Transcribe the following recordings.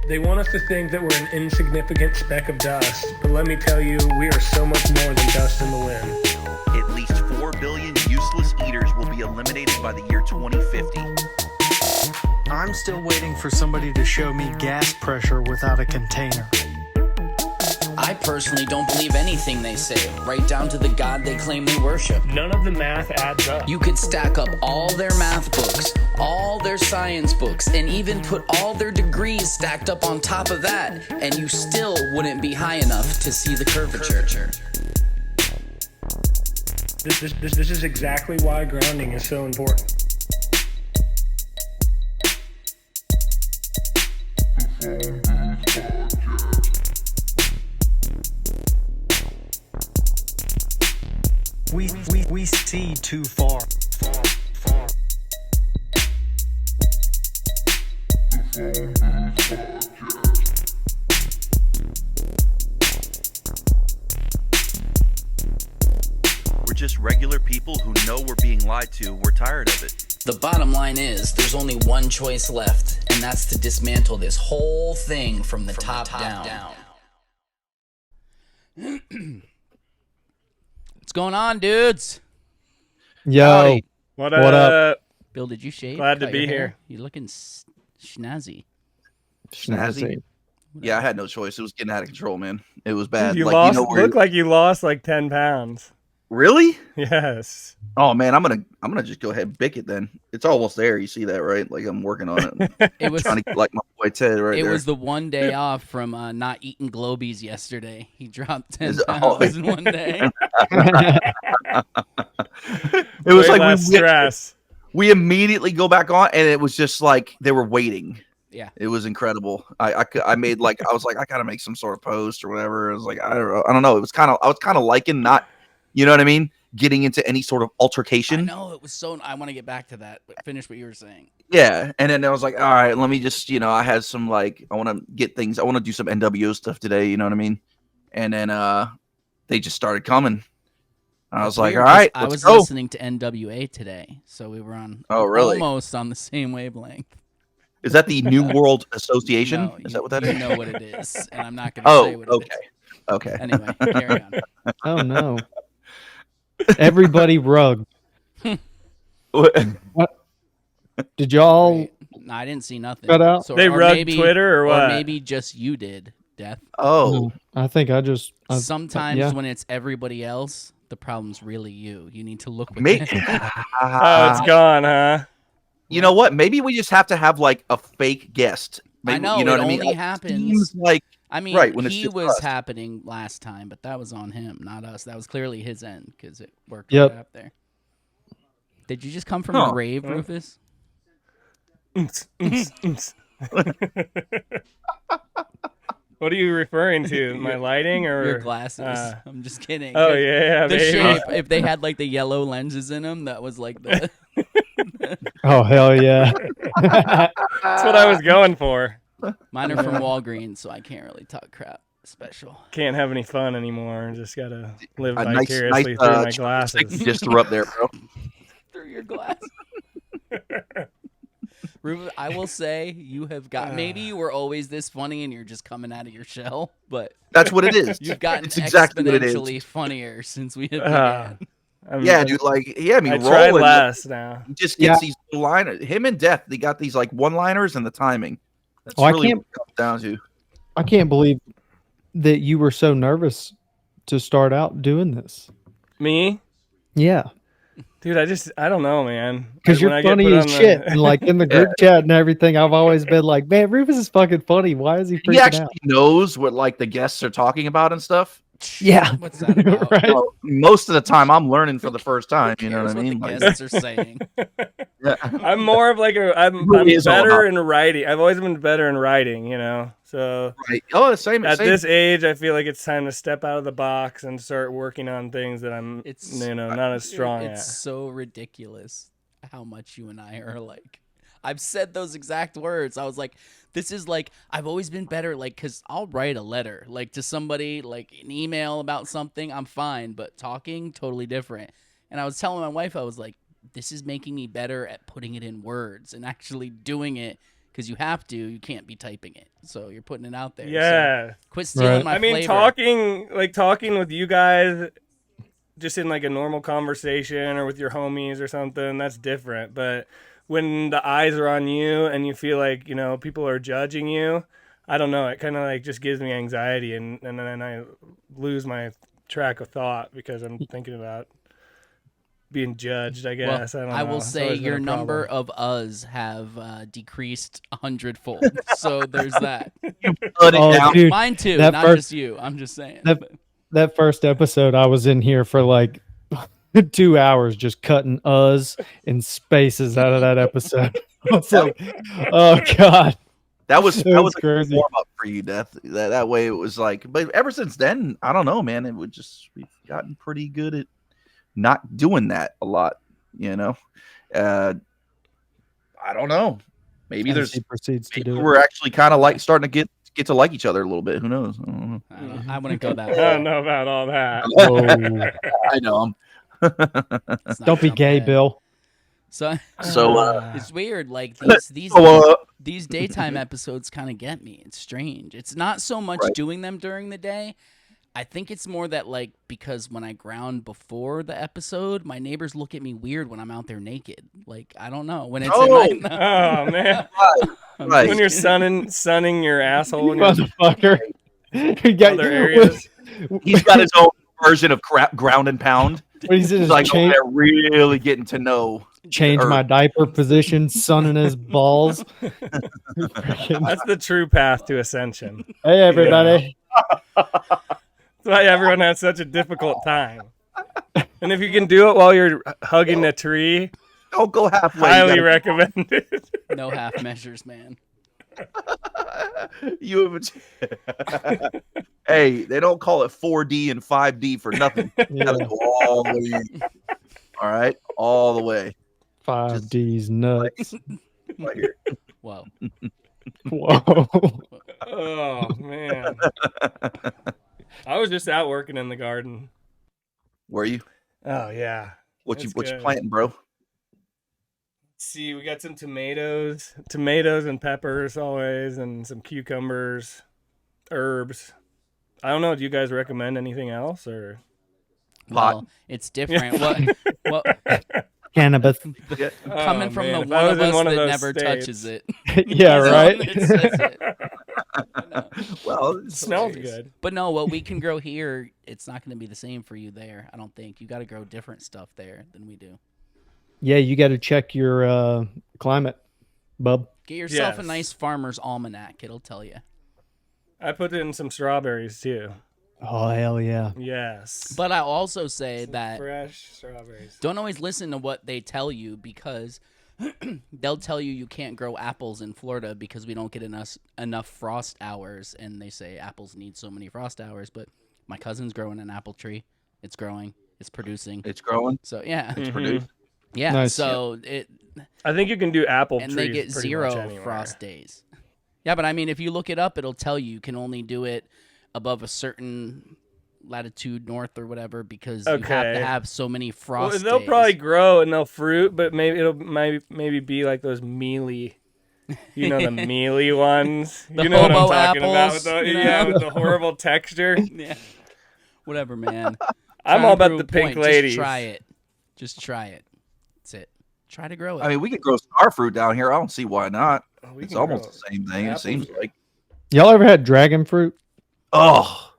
They want us to think that we're an insignificant speck of dust, but let me tell you, we are so much more than dust in the wind. At least 4 billion useless eaters will be eliminated by the year 2050. I'm still waiting for somebody to show me gas pressure without a container. I personally don't believe anything they say, right down to the god they claim they worship. None of the math adds up. You could stack up all their math books, all their science books, and even put all their degrees stacked up on top of that, and you still wouldn't be high enough to see the curvature. This is exactly why grounding is so important. We see too far. We're just regular people who know we're being lied to. We're tired of it. The bottom line is, there's only one choice left, and that's to dismantle this whole thing from the top down. What's going on, dudes? Yo, Howdy. What up? Bill, did you shave? Glad to Cut be your hair? here. You're looking snazzy. Snazzy. Yeah, I had no choice. It was getting out of control, man. It was bad. You like, lost. you know where Looked like you lost like 10 pounds. Really? Yes. Oh man, I'm gonna just go ahead and bick it then. It's almost there. You see that, right? Like I'm working on it. It was. Trying to get like my boy Ted right It there. was the one day off from not eating Globies yesterday. He dropped 10 Is it- pounds in one day. It was Way like less stress. we immediately go back on, and it was just like they were waiting. Yeah. It was incredible. I made like I was like I gotta make some sort of post or whatever. It was like I don't know. It was kind of liking not, you know what I mean, getting into any sort of I altercation. know, it was so. I want to get back to that, but finish what you were saying. Yeah, and then I was like, all right, let me just, I had some like I want to get things. I want to do some NWO stuff today. You know what I mean? And then they just started coming. I was like, Weird, all right, I let's was go. listening to NWA today, so we were on almost on the same wavelength. Is that the New World Association? No, Is that what that you is? know what it is, and I'm not going to say what it is. Okay. Anyway, carry on. Oh no. Everybody rugged. What? Did y'all? Right. No, I didn't see nothing. Cut out? So, They or rugged maybe, Twitter or what? Or maybe just you did, Death. Oh, I think I just. Sometimes yeah. when it's everybody else, the problem's really you. You need to look me. within. Oh, it's gone, huh? You know what? Maybe we just have to have like a fake guest. Maybe, I know, you know it what I mean? only It happens. seems like I mean, Right, when it's he just was us. happening last time, but that was on him, not us. That was clearly his end because it worked Yep. right up there. Did you just come from Huh. a rave, Rufus? What are you referring to? My lighting or Your glasses. uh, I'm just kidding. Oh yeah, The baby. shape, if they had like the yellow lenses in them, that was like the. Oh hell yeah. That's what I was going for. Mine are from Walgreens, so I can't really talk crap. Special. Can't have any fun anymore. Just gotta live a nice, vicariously through my stick glasses. just threw up there, bro. Through your glass. Rufus, I will say you have got. Maybe you were always this funny and you're just coming out of your shell, but That's what it is. you've gotten It's exactly what it is. exponentially funnier since we have Uh, began. Yeah, dude. Like, he had me I rolling. tried last now. He just gets Yeah. these liners. Him and Death, they got these like one-liners and the timing. That's Oh, I really can't- what it comes down to. I can't believe that you were so nervous to start out doing this. Me? Yeah, Dude, I don't know, man. because When you're I get funny put as on the- shit, and like in the group chat and everything, I've always been like, man, Rufus is fucking funny. Why is he He freaking actually out? knows what like the guests are talking about and stuff. Yeah, What's that about? right. Well, most of the time, I'm learning for the first time. You know Cares what I mean? the Like, guests are saying. yeah. I'm more of like I'm Really is all better about- in writing. I've always been better in writing, So Right. Oh, the same. at same. this age, I feel like it's time to step out of the box and start working on things that I'm, It's not as strong It's at. so ridiculous how much you and I are like. I've said those exact words. I was like, this is like, I've always been better, like, because I'll write a letter, like, to somebody, like, an email about something, I'm fine, but talking, totally different. And I was telling my wife, I was like, this is making me better at putting it in words and actually doing it, because you have to. You can't be typing it, so you're putting it out there. Yeah. So quit stealing Right. my I mean, flavor. talking with you guys just in like a normal conversation or with your homies or something, that's different. But when the eyes are on you and you feel like, people are judging you, I don't know. It kind of like just gives me anxiety and then I lose my track of thought because I'm thinking about being judged, I Well, guess. I don't know. I will It's say always been your a number problem. of us have decreased 100-fold. So there's that. Put it Oh, down. dude, Mine too, that not first- just you. I'm just saying. that- that first episode, I was in here for like 2 hours just cutting uhs and spaces out of that episode. I was like, oh god, That was It that was was a crazy. warm up for you, Death. That way it was like, but ever since then, I don't know, man. We've gotten pretty good at not doing that a lot, I don't know. Maybe and there's she proceeds to maybe do it. we're actually kind of like starting to get to like each other a little bit. Who knows? I don't know. I wouldn't go that I far. don't know about all that. Whoa. I know. Let's not Don't be jump gay, ahead. Bill. So So, it's weird. Like these so, these daytime episodes kind of get me. It's strange. It's not so much Right. doing them during the day. I think it's more that like because when I ground before the episode, my neighbors look at me weird when I'm out there naked. Like I don't know when it's Oh. at night. Oh man. Right. When you're sunning your asshole when you're Motherfucker. You got- other areas. he's got his own version of crap ground and pound. When he's in He's his like over change, there really getting to know. change my diaper position, sun in his balls. That's the true path to ascension. Hey, everybody. That's why everyone has such a difficult time. And if you can do it while you're hugging a tree, Don't go halfway. highly recommended. No half measures, man. You have hey, they don't call it 4D and 5D for nothing. You gotta go all the way in. All right, all the way. 5D's nuts. Right here. Whoa. Whoa. Oh man. I was just out working in the garden. Were you? Oh yeah. What you That's good. planting, bro? See, we got some tomatoes and peppers always, and some cucumbers, herbs. I don't know. Do you guys recommend anything else, or Pot. Well, it's different. What Cannabis. coming from man, the if I one was of in us one of that those never states. touches it. Yeah, That's right. all it says it. No. Well, it smells hilarious. good? But no, what we can grow here, it's not going to be the same for you there. I don't think. You got to grow different stuff there than we do. Yeah, you got to check your climate, bub. Get yourself a Yes. nice farmer's almanac. It'll tell you. I put in some strawberries too. Oh, hell yeah. Yes. But I also say Some that fresh strawberries. don't always listen to what they tell you because they'll tell you can't grow apples in Florida because we don't get enough frost hours, and they say apples need so many frost hours. But my cousin's growing an apple tree. It's growing. It's producing. it's growing. So yeah, Mhm. Produced. yeah. Nice. So it I think you can do apple and trees they get pretty zero much anywhere. frost days. Yeah, but I mean, if you look it up, it'll tell you can only do it above a certain latitude north or whatever because you have Okay. to have so many Well, frost they'll days. probably grow and they'll fruit, but maybe it'll maybe be like those mealy, the mealy ones. The You know what I'm hobo talking about? With apples, the, you know? yeah, with the horrible texture. Yeah. Whatever, man. I'm Try all and about prove the a pink point. ladies. Just try it. Just try it. That's it. Try to grow it. I mean, we could grow star fruit down here. I don't see why not. Oh, we It's can almost grow the same thing. It apples. seems like. Y'all ever had dragon fruit? Oh,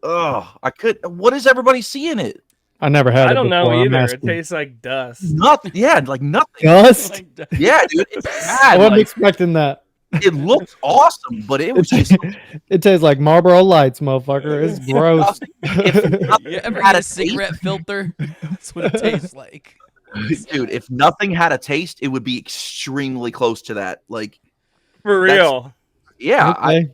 I could. What is everybody seeing it? I never had it I don't know before. I'm either. It asking. tastes like dust. Nothing. Yeah, like nothing. Dust? Like, Yeah, dude, it's I bad. wasn't Like, expecting that. it looked awesome, but it was It, just. it tastes like Marlboro Lights, motherfucker. It's gross. you ever had get a a cigarette filter? That's what it tastes like. Dude, if nothing had a taste, it would be extremely close to that. Like, For That's- real. yeah, Okay.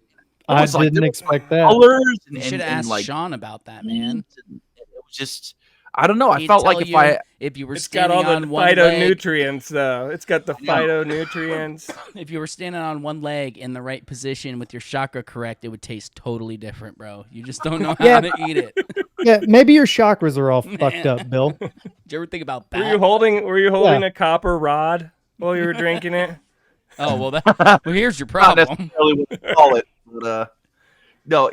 I was like didn't little expect that. colors You and, should have and asked like Sean about that, man. It was just, I don't know. I He'd felt tell like if you I, if you were It's got standing all the on one leg, phytonutrients, though. It's got the Yeah. phytonutrients. if you were standing on one leg in the right position with your chakra correct, it would taste totally different, bro. You just don't know how Yeah. to eat it. Yeah, maybe your chakras are all fucked up, Bill. Did you ever think about Were that? you holding a copper rod while you were drinking it? Oh well, here's your Not problem. necessarily what they call it, but no.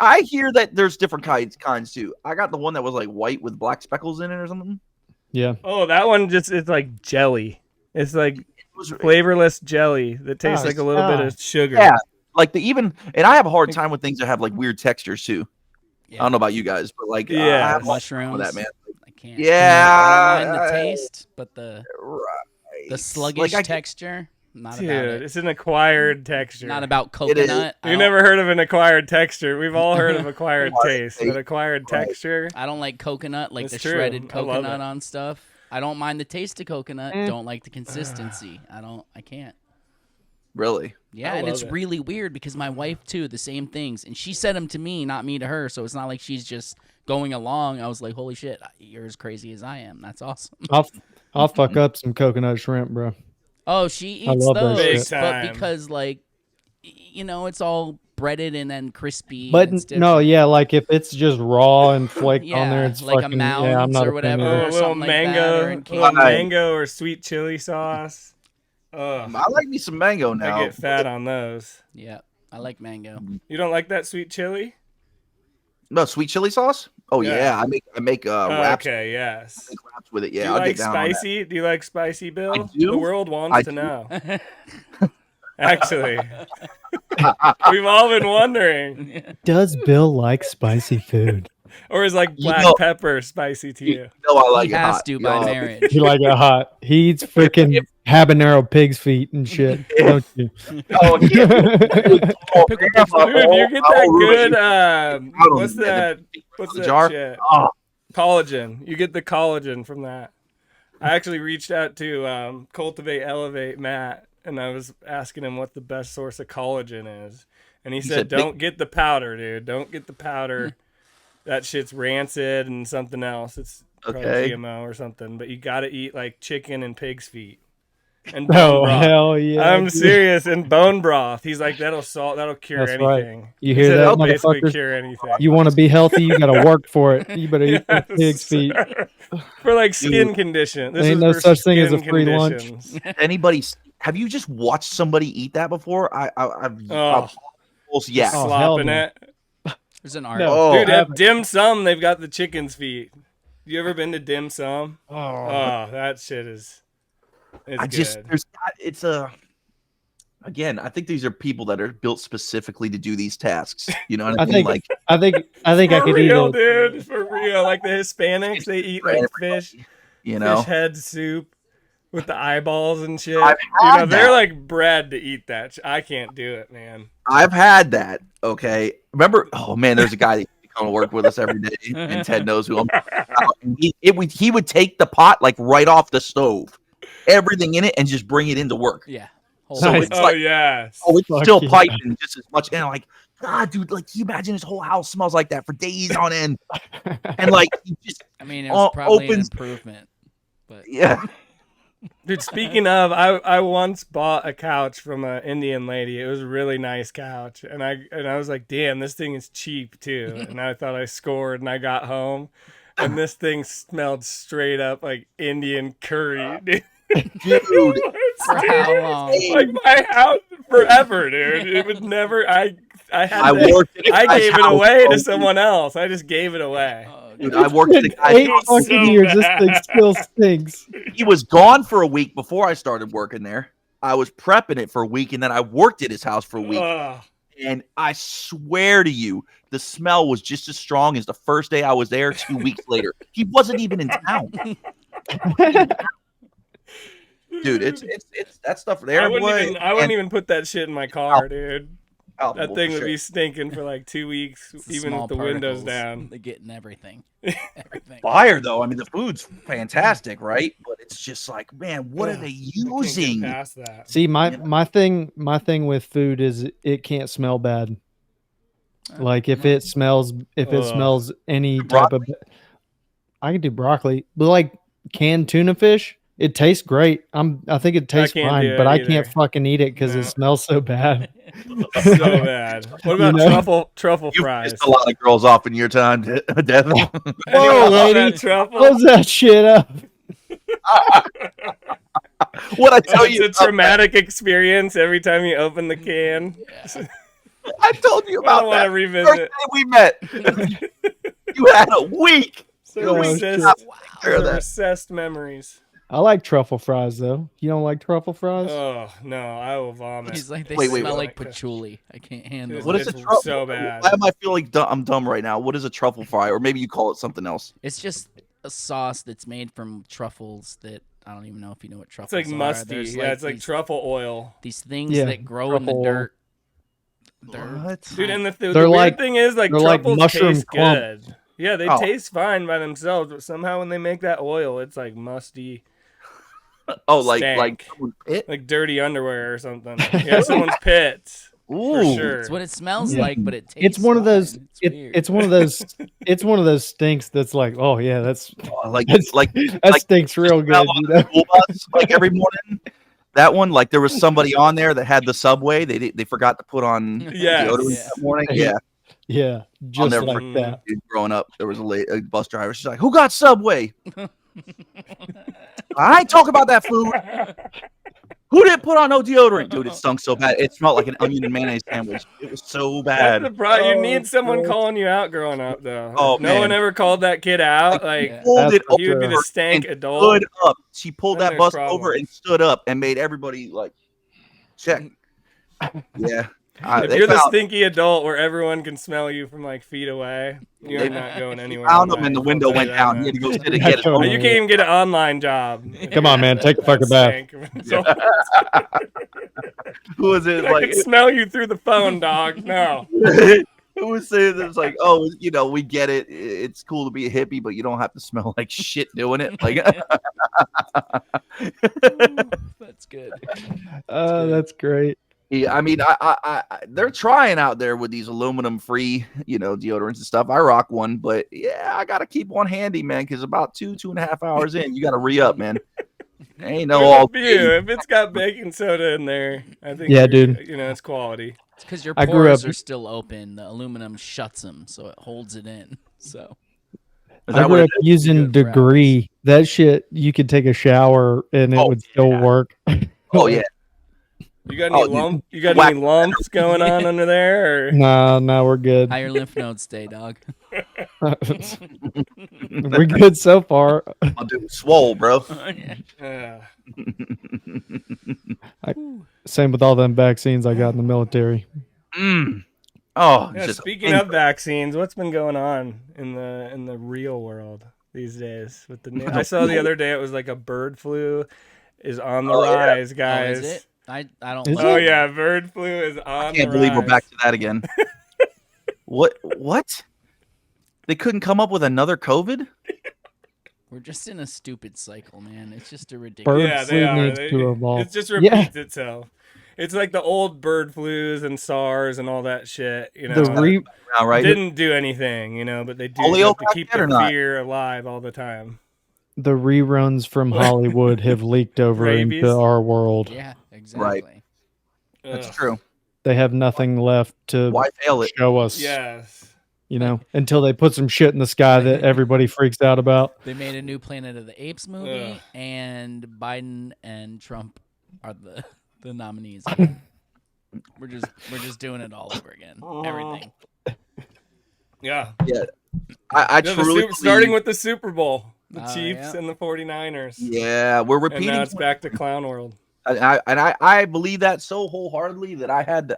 I hear that there's different kinds too. I got the one that was like white with black speckles in it or something. Yeah. Oh, that one it's like jelly. It's like It was flavorless jelly that tastes like a little bit of sugar. Yeah, like and I have a hard time with things that have like weird textures too. Yeah. I don't know about you guys, but like, Yeah. I have Mushrooms. with that, man. I can't. Yeah, I don't mind the taste, but the right. sluggish Like, texture, not Dude, about it. it's an acquired texture. Not about is. coconut. You never heard of an acquired texture. We've all heard of acquired taste, taste. but acquired Right. texture. I don't like coconut, like That's the true. shredded I love coconut it. on stuff. I don't mind the taste of coconut. Don't like the consistency. I can't. Really? Yeah, I and it's love it. really weird because my wife too, the same things, and she said them to me, not me to her. So it's not like she's just going along. I was like, "Holy shit, you're as crazy as I am." That's awesome. I'll fuck up some coconut shrimp, bro. Oh, she I eats love that those, Big shit. but time. because like, it's all breaded and then crispy. But and it's no, different. yeah, like if it's just raw and flaked on there, Yeah, it's like a fucking, Mounds yeah, I'm not or a fan whatever. either. Oh, a or little something like that, or in a little Canada. mango or sweet chili sauce. Ugh, I like me some mango now. I get fat on those. Yeah, I like mango. You don't like that sweet chili? No, sweet chili sauce. Oh Yeah. yeah, I make wraps. Okay, yes. I make wraps with it. Do Yeah, you I'll like get down on that. spicy? Do you like spicy, Bill? I do. The world wants I to do. know. Actually, we've all been wondering. Does Bill like spicy food? Or is like You black know- pepper spicy to you? No, I like He it has hot. to by No, marriage. He like it hot. He eats freaking habanero pig's feet and shit. Don't you? Oh, yeah. Oh, Pickle yeah, pig's foot. Dude, you get that good. don't What's get that? the What's the that jar? shit? Oh, Collagen. You get the collagen from that. I actually reached out to Cultivate Elevate Matt, and I was asking him what the best source of collagen is, and he said, said "Don't get the powder, dude. Don't get the powder. That shit's rancid and something else. It's probably Okay. GMO or something. But you got to eat like chicken and pig's feet and bone Oh broth. hell yeah! I'm dude. serious. And bone broth. He's like, that'll cure That's right. anything. You He hear said that, it'll basically motherfuckers? cure anything. You want to be healthy, you gotta work for it. You better eat them pig's feet. For like skin condition. This Ain't is no for such thing as a skin free lunch. conditions. anybody? Have you just watched somebody eat that before? Oh, Yes. Oh, hell slopping no. it. There's an art. No. Oh, Dude, at dim sum, they've got the chicken's feet. You ever been to dim sum? Oh, Oh, that shit is. It's I just good. it's again. I think these are people that are built specifically to do these tasks. You know what I I mean? think Like I think I For could real, eat dude. For real. Like the Hispanics, they eat like fish you know. fish head soup with the eyeballs and shit. I've You know, had they're that. like bred to eat that. I can't do it, man. I've had that. Okay. Remember? Oh man, there's a guy that used to come to work with us every day, and Ted knows who I'm talking about. And he would take the pot like right off the stove, everything in it, and just bring it into work. Yeah. So Nice. it's Oh like, yes. oh, it's Fuck still yeah. piping just as much. And I'm like, God, dude, like, can you imagine his whole house smells like that for days on end? And like, he just, I mean, it was probably an opens- improvement, but yeah. Dude, speaking of, I once bought a couch from an Indian lady. It was a really nice couch, and I was like, damn, this thing is cheap too. And I thought I scored, and I got home, and this thing smelled straight up like Indian curry, dude. Dude, for how long? Like my house forever, dude. It would never. I had. I that- worked at a I guy's gave it house away for to someone else. I just gave it away. Oh, Dude, I worked at a guy's 8 house. fucking so years. This thing bad. still stinks. He was gone for a week before I started working there. I was prepping it for a week, and then I worked at his house for a week. Ugh. And I swear to you, the smell was just as strong as the first day I was there 2 weeks later. He wasn't even in town. Dude, it's that stuff there. I wouldn't boy. even put that shit in my car, dude. Oh, That well, thing for would sure. be stinking for like 2 weeks, it's the even small with the windows particles. down. They get in everything. Everything. Fire though. I mean, the food's fantastic, right? But it's just like, man, what are Ugh, they I can't using? get past that. See, my thing with food is it can't smell bad. Like if it smells Ugh. any type of, I can do broccoli, but like canned tuna fish, it tastes great. I think it tastes can't fine, do but it I either. can't fucking eat it because No. it smells so bad. So bad. What about know? truffle You fries? pissed a lot of girls off in your time, Death. Whoa, All lady, that truffle. close that shit up. What I tell It's you a about traumatic experience every time you open the can. Yeah. I told you I about don't want that to first revisit. day we met. You had a week. So Oh, recessed, Care of that. recessed memories. I like truffle fries though. You don't like truffle fries? Oh no, I will vomit. He's like, they Wait, smell wait. like patchouli. I can't handle What it. is a It's truffle? so bad. Why am I feeling I'm dumb right now? What is a truffle fry? Or maybe you call it something else. It's just a sauce that's made from truffles that I don't even know if you know what It's truffles like are. musty. There's Yeah, it's like these, truffle oil. these things Yeah, that grow in the truffle. dirt. What? Dude, and the They're weird like- thing is, like, they're like truffles mushroom taste clumps. good. Yeah, they Oh. taste fine by themselves, but somehow when they make that oil, it's like musty, Oh, like Stank. someone pit? like dirty underwear or something. Yeah, someone's pit. For Ooh. sure. It's what it smells Yeah. like, but it tastes It's one of those. fine. It's weird. It's one of those. It's one of those stinks that's like, oh yeah, that's Like that's like that like stinks real smell good. on You the know? school bus, like every morning. That one, like there was somebody on there that had the Subway. They forgot to put on Yes. deodorant Yeah. that morning. Yeah, Yeah, just never like forget. that. dude, growing up, there was a bus driver. She's like, "Who got Subway?" I ain't talking about that food. Who didn't put on no deodorant? Dude, it stunk so bad. It smelled like an onion and mayonnaise sandwich. It was so That's the bad. problem. You Oh, need someone God. calling you out growing up, though. Oh, If no one man. ever called that kid out, like, Yeah. Pulled it That's he would be over the stank and adult. stood up. She pulled Then that there's bus over problems. and stood up and made everybody like check. Yeah. If They you're the found- stinky adult where everyone can smell you from like feet away, you're They not going anywhere. found in him and the life, window I'll tell went you down. that, He had to go sit You're and not get it. going man. You can't even get an online job. Come on, man, take a fucking bath. Who was it? I Like can smell you through the phone, dog. No. who was saying this? Like, oh, we get it. It's cool to be a hippie, but you don't have to smell like shit doing it. Like, That's good. That's great. yeah, I mean, I they're trying out there with these aluminum-free, deodorants and stuff. I rock one, but yeah, I gotta keep one handy, man, because about 2.5 hours in, you gotta re-up, man. Ain't no There's all. a few. If it's got baking soda in there, I think. Yeah, you're- dude. It's quality. It's because your I grew pores up- are still open. The aluminum shuts them, so it holds it in. So Is I that what grew it up is? using Good for hours. Degree. That shit, you could take a shower and it Oh, would still yeah. work. Oh yeah, You got any dude. You got Whack. any lumps going on under there? Or? No, we're good. how your lymph nodes stay, dog. We're good so far. I'll do swole, bro. Yeah. Same with all them vaccines I got in the military. Mm. Oh, Yeah, just speaking of vaccines, what's been going on in the real world these days with the new? I saw the other day it was like a bird flu is on the rise, Oh, guys. is it? I don't. Is like Oh it. yeah, bird flu is on I the can't believe we're rise. back to that again. What? They couldn't come up with another COVID? We're just in a stupid cycle, man. It's just a Bird ridiculous. Yeah, flu they are. needs to evolve. It just Yeah. repeats itself. It's like the old bird flus and SARS and all that shit. Now, right? Didn't do anything, but they do Polio have to back keep yet the or not? fear alive all the time. The reruns from Hollywood have leaked over Rabies? into our world. Yeah, exactly. That's Ugh. true. They have nothing left to Why fail it? show us. Yes. Until they put some shit in the sky that everybody freaks out about. They made a new Planet of the Apes movie, Ugh. and Biden and Trump are the nominees. We're just doing it all over again. Everything. Yeah. I Yeah, truly starting believe- with the Super Bowl, the Oh, Chiefs yeah. and the 49ers. Yeah, we're And repeating. now it's back to clown world. I believe that so wholeheartedly that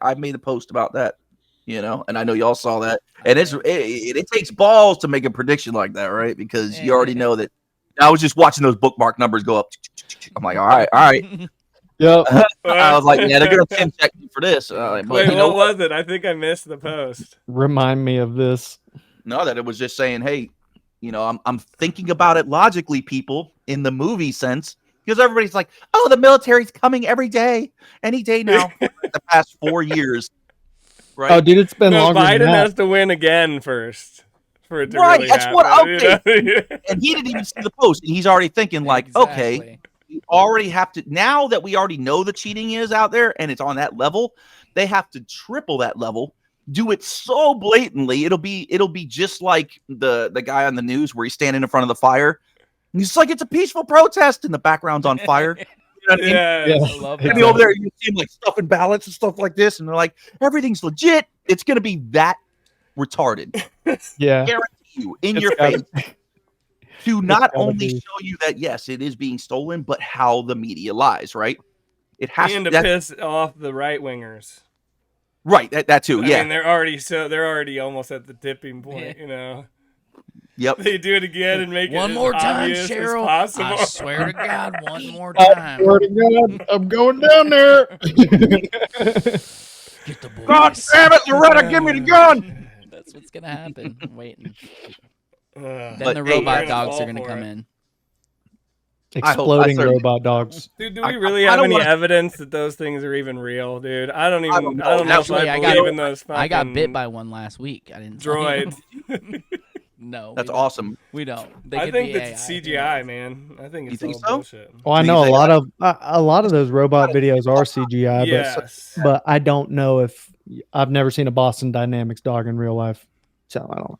I made a post about that. And I know y'all saw that. And it takes balls to make a prediction like that, right? Because you already know that. I was just watching those bookmark numbers go up. I'm like, all right. Yep. I was like, yeah, they're gonna chin check me for this. But Wait, you know what was it? I think I missed the post. Remind me of this. No, that it was just saying, hey, I'm thinking about it logically, people, in the movie sense, because everybody's like, oh, the military's coming every day, any day now, for the past 4 years, right? Oh, dude, it's been No, longer Biden than that. has to win again first for it to Right, really that's happen. what- Okay. And he didn't even see the post, and he's already thinking like, okay, Exactly. we already have to, now that we already know the cheating is out there and it's on that level, they have to triple that level. Do it so blatantly, it'll be just like the guy on the news where he's standing in front of the fire And he's like, it's a peaceful protest, and the background's on fire. You know what I mean? Yeah. I love And that. be over there, you see him like stuffing ballots and stuff like this, and they're like, everything's legit. It's gonna be that retarded. Yeah. Guarantee you, in It's your gotta- face, to not gotta only be. show you that yes, it is being stolen, but how the media lies. Right? It has And to. to piss off the right wingers. Right. That too. I Yeah. mean, they're already almost at the tipping point. You know, Yep. they do it again and make One it more as time, obvious Cheryl. as I possible. swear to God, one more I time. swear to God, I'm going down there. Get the boys. God damn it, Loretta, give me the gun. That's what's gonna happen. I'm waiting. Ugh. Then But, the hey, robot we're gonna dogs fall are gonna for come it. in. Exploding certainly- robot dogs. Dude, do I- we really I have don't any wanna- evidence that those things are even real, dude? I don't don't even. know. I don't know Actually, if I I believe got- in those fucking I got bit by one last week. I didn't. droids. No, That's we don't. awesome. We don't. They I could think be that's AI. CGI, man. I think You it's think all so? bullshit. Well, I Do you know a think lot of those robot videos are CGI, Yes. but I don't know if I've never seen a Boston Dynamics dog in real life, so I don't know.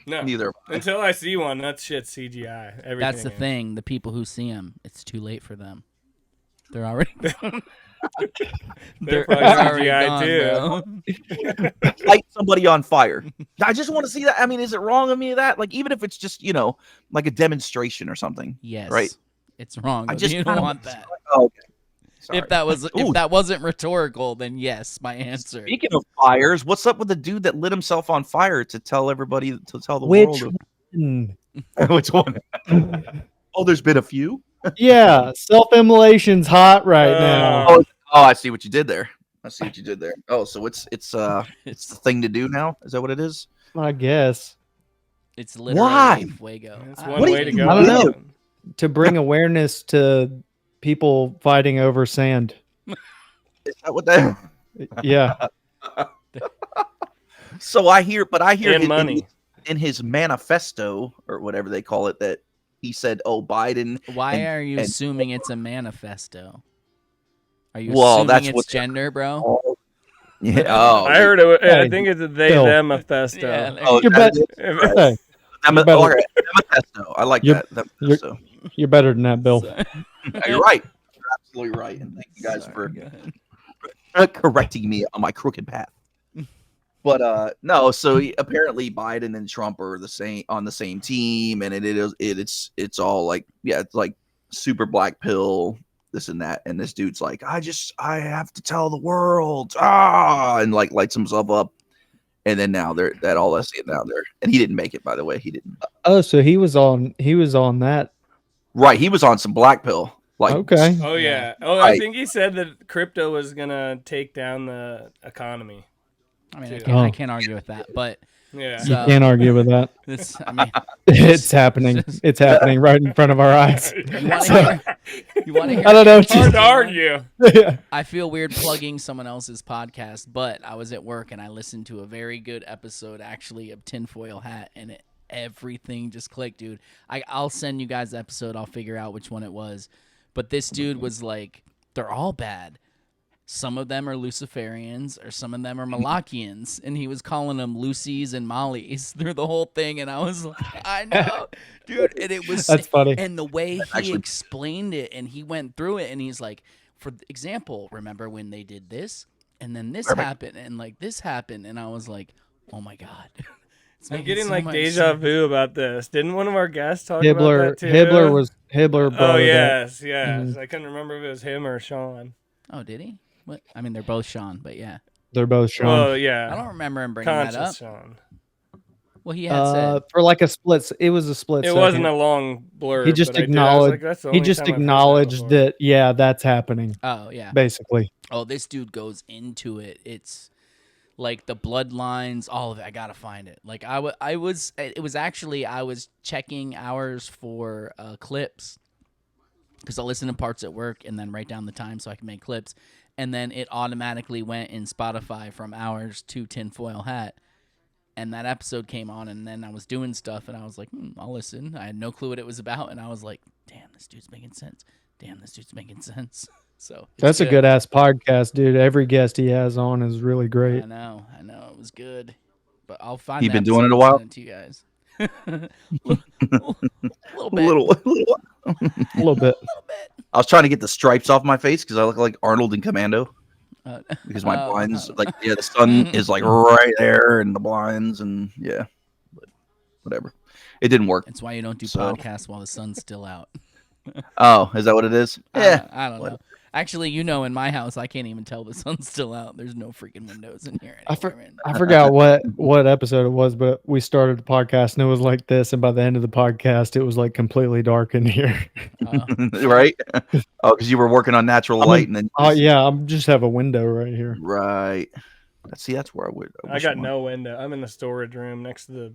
No. Neither. Until I see one, that shit's CGI. Everything That's the is. thing. The people who see them, it's too late for them. They're already. They're probably CGI gone, too. bro. Light somebody on fire. I just want to see that. I mean, is it wrong of me that? Like, even if it's just, like a demonstration or something. Yes. Right. It's wrong. I But just you don't kinda want want that. Oh, okay. Sorry. If that was Ooh. if that wasn't rhetorical, then yes, my answer. Speaking of fires, what's up with the dude that lit himself on fire to tell everybody, to tell the Which world? one? Which one? Oh, there's been a few. Yeah, self-immolation's hot right now. Oh, I see what you did there. Oh, so it's the thing to do now. Is that what it is? I guess It's literally Why? fuego. That's I one What do way you to do? go. I don't know. about it. To bring awareness to people fighting over sand. Is that what that? Yeah, So I hear And in- money. in his manifesto or whatever they call it that he said, "Oh, Biden." Why and- are you and- assuming it's a manifesto? Are you Well, assuming that's it's what- gender, bro? Yeah. Oh, I heard it. I Hey, think it's a they Bill. them manifesto. Yeah, there Oh, You're that bet- is- hey, I'm you better- all right. Manifesto. I like You're- that. Manifesto. you're better than that, Bill. So- You're right. You're absolutely right. And thank you guys Sorry, for go ahead. correcting me on my crooked path. But no, so apparently Biden and Trump are on the same team, and it's all like, yeah, it's like super black pill, this and that, and this dude's like, I have to tell the world, and like lights himself up, and then now that all that's getting out there, and he didn't make it, by the way, he didn't. Oh, so he was on that. Right, he was on some black pill, like Okay. Oh yeah. Yeah. Oh, I Right. think he said that crypto was gonna take down the economy. I mean, Too. I can't argue with that, but Yeah. So- You can't argue with that. this, I mean, It's happening. It's happening right in front of our eyes. you want to hear? You want to hear? I don't know what Hard to you- argue. Yeah. I feel weird plugging someone else's podcast, but I was at work and I listened to a very good episode actually of Tinfoil Hat, and everything just clicked, dude. I'll send you guys the episode. I'll figure out which one it was. But this dude was like, they're all bad. Some of them are Luciferians, or some of them are Malachians, and he was calling them Lucy's and Molly's through the whole thing, and I was like, I know, dude, and it was That's funny. and the way he Actually- explained it, and he went through it, and he's like, for example, remember when they did this, and then this Perfect. happened, and like this happened, and I was like, oh my god, it's I'm making getting so like much deja sense. vu about this. Didn't one of our guests talk Hibbler about that too? Hibbler brought Oh it up. yes, yes. Mhm. I couldn't remember if it was him or Sean. Oh, did he? What? I mean, they're both Sean, but yeah, They're both Sean. Well, I yeah. don't remember him bringing that up. Conscious Sean. Well, he had said. For like a split, it was a split. It second. wasn't a long blur. He just but I did. I was acknowledged. like, that's the He only just time I've heard acknowledged before. that. Yeah, that's happening. Oh yeah. Basically. Oh, this dude goes into it. It's like the bloodlines, all of it. I gotta find it. Like I was checking hours for clips because I listen to parts at work and then write down the time so I can make clips, and then it automatically went in Spotify from hours to Tinfoil Hat, and that episode came on, and then I was doing stuff, and I was like, I'll listen. I had no clue what it was about, and I was like, damn, this dude's making sense. So it's That's a good ass podcast, dude. Every guest he has on is really great. I know, it was good, but I'll find. You've the been doing episode it a and while? send it to you guys. little A bit. little. A little bit. I was trying to get the stripes off my face because I look like Arnold in Commando. Uh, Because my oh, blinds, oh. like, yeah, the sun is like right there, and the blinds, and yeah, but whatever. It didn't work. That's why you don't do So- podcasts while the sun's still out. Oh, is that what it is? Yeah. I don't know. Actually, in my house, I can't even tell the sun's still out. There's no freaking windows in here anywhere, man. I forgot what episode it was, but we started the podcast and it was like this, and by the end of the podcast, it was like completely dark in here. Right? Oh, because you were working on natural light, and then Oh yeah, I'm just have a window right here. right. See, that's where I would. I wish got mine- no window. I'm in the storage room next to the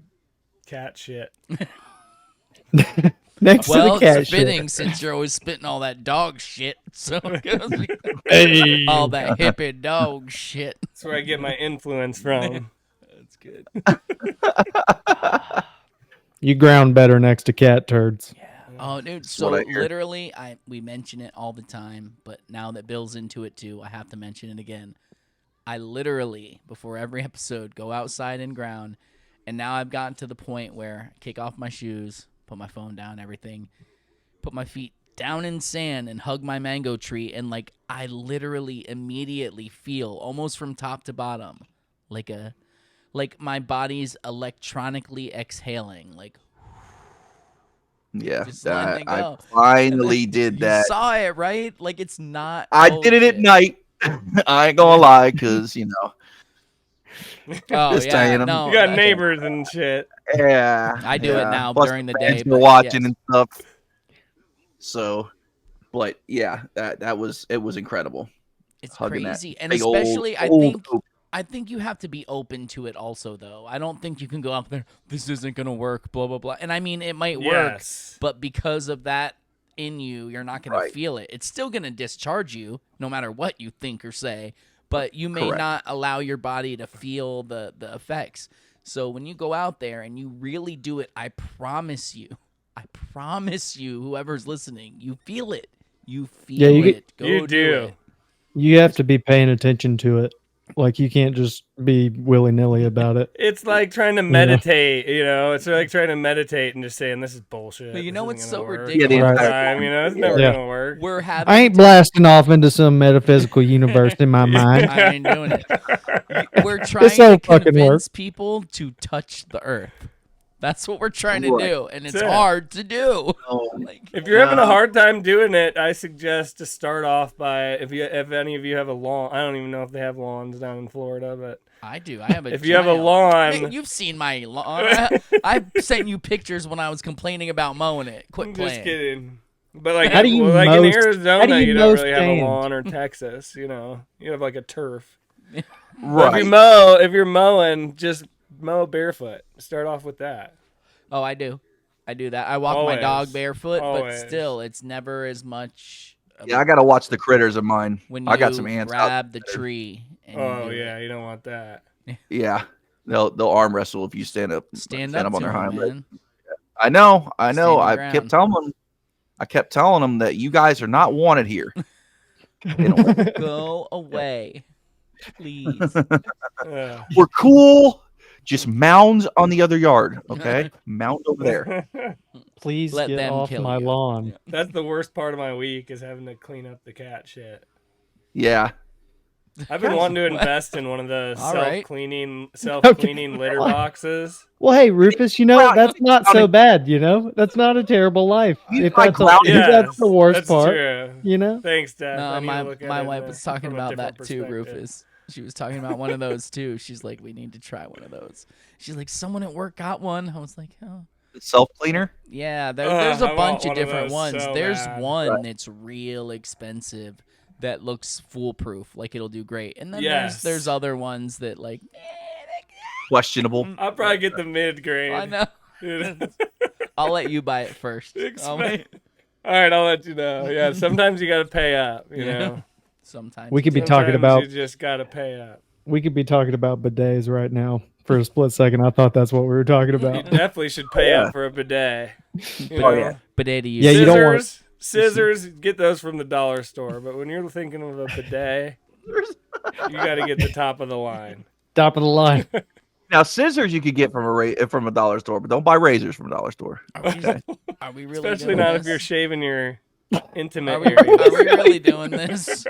cat shit. Next Well, to the cat it's fitting since you're always spitting all that dog shit. So Hey. all that hippie dog shit. That's where I get my influence from. That's good. You ground better next to cat turds. Oh, dude. what So I hear. literally, we mention it all the time, but now that Bill's into it too, I have to mention it again. I literally, before every episode, go outside and ground, and now I've gotten to the point where I kick off my shoes, put my phone down, everything, put my feet down in sand and hug my mango tree, and like I literally immediately feel almost from top to bottom like my body's electronically exhaling. Like Yeah, Just letting it I go. finally did you that. saw it, right? Like it's not. I did it at bullshit. night. I ain't gonna lie, because Oh Just yeah, saying, no. You got that- neighbors and shit. yeah, I do it now Plus during the fans day, were but watching yes. and stuff. So, but yeah, it was incredible. It's Hugging that crazy, and big old- especially old oak. I think you have to be open to it also, though. I don't think you can go up there, this isn't going to work, blah, blah, blah. And I mean, it might work, Yes. but because of that in you, you're not going Right. to feel it. It's still going to discharge you, no matter what you think or say, but you may Correct. not allow your body to feel the effects. So when you go out there and you really do it, I promise you, whoever's listening, you feel it. You feel Yeah, you it. Go You do. it. You have to be paying attention to it. Like you can't just be willy-nilly about it. It's like trying to meditate, you know. It's like trying to meditate and just saying this is bullshit. But you This know isn't what's gonna so work." ridiculous? Yeah, the All the entire time, you know, it's never Yeah. gonna work. We're having I ain't blasting off into some metaphysical universe in my mind. I ain't doing it. We're trying to don't fucking convince people to touch the earth. That's what we're trying to Right. do, and it's That's it. hard to do. Oh, Like, If you're having a hard time doing it, I suggest to start off by if any of you have a lawn. I don't even know if they have lawns down in Florida, but I do. I have a. if you have a giant- lawn, Man, you've seen my lawn. I sent you pictures when I was complaining about mowing it. Quit I'm playing. just kidding. But like, How do you like mow in st- how Arizona, do you you mow don't really have a stands? lawn, or Texas. You know, you have like a turf. But right. if you're mowing, just mow barefoot. Start off with that. Oh, I do. I do that. I walk my dog Always. barefoot, but Always. still, it's never as much. of Yeah, I gotta watch the critters of mine. when I got you some ants out grab the tree. And you Oh do yeah, it. you don't want that. Yeah, they'll arm wrestle if you stand up Stand up on to their him, hind legs. man. I know. Stand your I ground. kept telling them that you guys are not wanted here. They don't- Go away, please. We're cool. Just mounds on the other yard, okay? Mound over there. Please Let get them off kill my you. lawn. That's the worst part of my week is having to clean up the cat shit. Yeah. I've been wanting to invest in one of those All right. self-cleaning litter boxes. Well, hey, Rufus, that's not so bad, That's not a terrible life. If like that's, if that's the worst that's part, True. Thanks, Dad. No, I need to look at my it wife was talking from a about that different too, perspective. Rufus. She was talking about one of those too. She's like, we need to try one of those. She's like, someone at work got one. I was like, oh. Self cleaner. Yeah, Ugh, there's I a want bunch of one of different those ones. so There's bad. one that's real expensive that looks foolproof, like it'll do great. And then Yes. there's other ones that like, Questionable. I'll probably get the mid-grade. I know. I'll let you buy it first. I'll wait. All right, I'll let you know. Yeah, sometimes you got to pay up, you Yeah. know. Sometimes we could be Sometimes talking about you just got to pay up. bidets right now. For a split second, I thought that's what we were talking You about. definitely should pay Yeah. up for a bidet. You Oh, know? yeah. bidet to use. Yeah, you don't want- Scissors, get those from the dollar store. But when you're thinking of a bidet, you got to get the top of the line. Top of the line. Now scissors you could get from a dollar store, but don't buy razors from a dollar store. Are we really Especially doing not this? if you're shaving your intimate Are we areas. really doing this?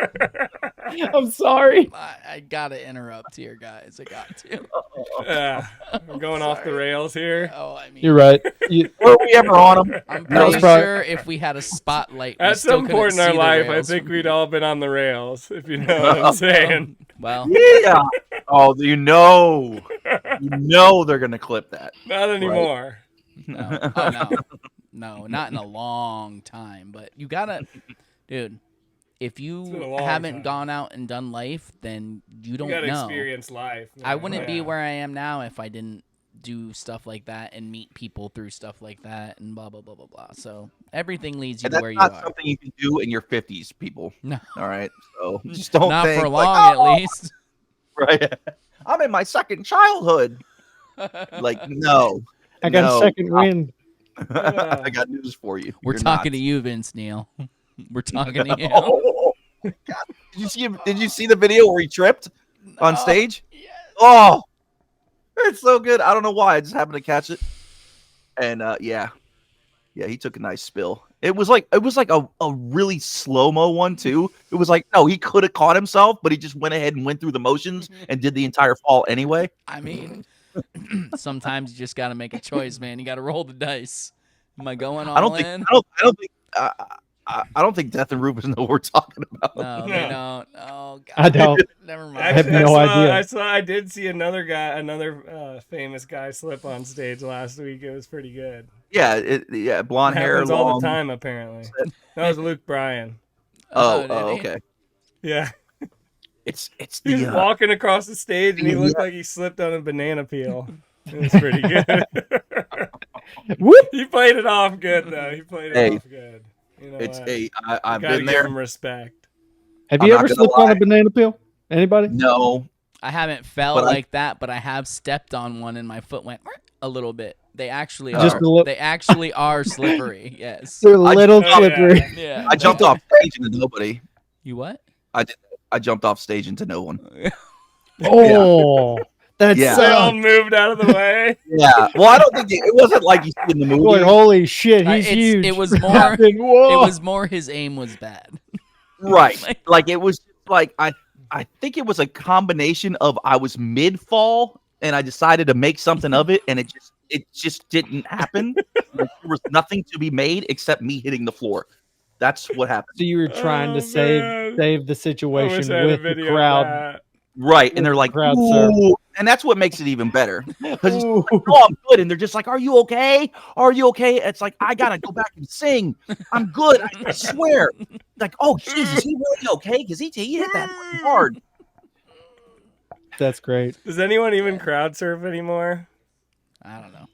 I'm sorry. I gotta interrupt here, guys. I got to. I'm going off the rails here. Oh, I mean, You're right. Were we ever on them? I'm That was pretty probably- sure if we had a spotlight, we At still some couldn't point in our see the life, I rails think from we'd here. all been on the rails, if you know what I'm saying. Well, Yeah. Oh, you know they're gonna clip that. Not anymore. no. Oh, no, not in a long time. But you gotta, dude. If been a you long haven't time. gone out and done life, then you don't You gotta know. experience life. I man. wouldn't be Yeah. where I am now if I didn't do stuff like that and meet people through stuff like that and blah blah blah blah blah. So everything leads you And to that's where you not are. something you can do in your 50s, people. No, All right. So just don't not think for like, long, "Oh, at least. right. I'm in my second childhood. Like, no. I got no. a second wind. I got news for you. We're You're talking not. to you, Vince Neil. We're talking to you. Oh, God. Did you see the video where he tripped on No. stage? Yes. Oh, it's so good. I don't know why. I just happened to catch it. And yeah, he took a nice spill. It was like a really slow-mo one too. It was like, no, he could have caught himself, but he just went ahead and went through the motions and did the entire fall anyway. I mean, sometimes you just got to make a choice, man. You got to roll the dice. Am I going all I don't think in? I don't think Death and Rufus know what we're talking about. No, they don't. Oh God, I don't. Never mind. I have no idea. I did see another famous guy slip on stage last week. It was pretty good. Yeah, blonde It hair, happens long. all the time, apparently. That was Luke Bryan. Oh, did he? okay. Yeah, It's he was the walking across the stage and he looked like he slipped on a banana peel. It was pretty good. Whoop. He played it off good though. He played it Hey, off good. You know it's what? I've Gotta been give there. him respect. Have I'm you not ever gonna slipped on lie. a banana peel? Anybody? No, I haven't felt But I- like that, but I have stepped on one and my foot went a little bit. They actually Just are. a little- They actually are slippery. Yes. They're little Oh, yeah. slippery. Yeah. I jumped off stage into nobody. You what? I jumped off stage into no one. Oh, that's Yeah. They all so. moved out of the way. Yeah. Well, I don't think it wasn't like you see in the movie. Like, holy shit, he's It's- huge. it was more- Happened. Whoa. It was more his aim was bad. Right. Like it was like I think it was a combination of I was mid fall and I decided to make something of it and it just didn't happen. Like, there was nothing to be made except me hitting the floor. That's what happened. So you were trying Oh, to save man. the I wish situation I had a with the video of crowd. that. Right. And they're like, Crowd surf. ooh, and that's what makes it even better. Because he's Ooh. like, oh, I'm good. And they're just like, are you okay? Are you okay? It's like, I gotta go back and sing. I'm good. I swear. Like, oh Jesus, is he really okay? Because he hit that fucking hard. That's great. Does anyone even crowd surf anymore? I don't know.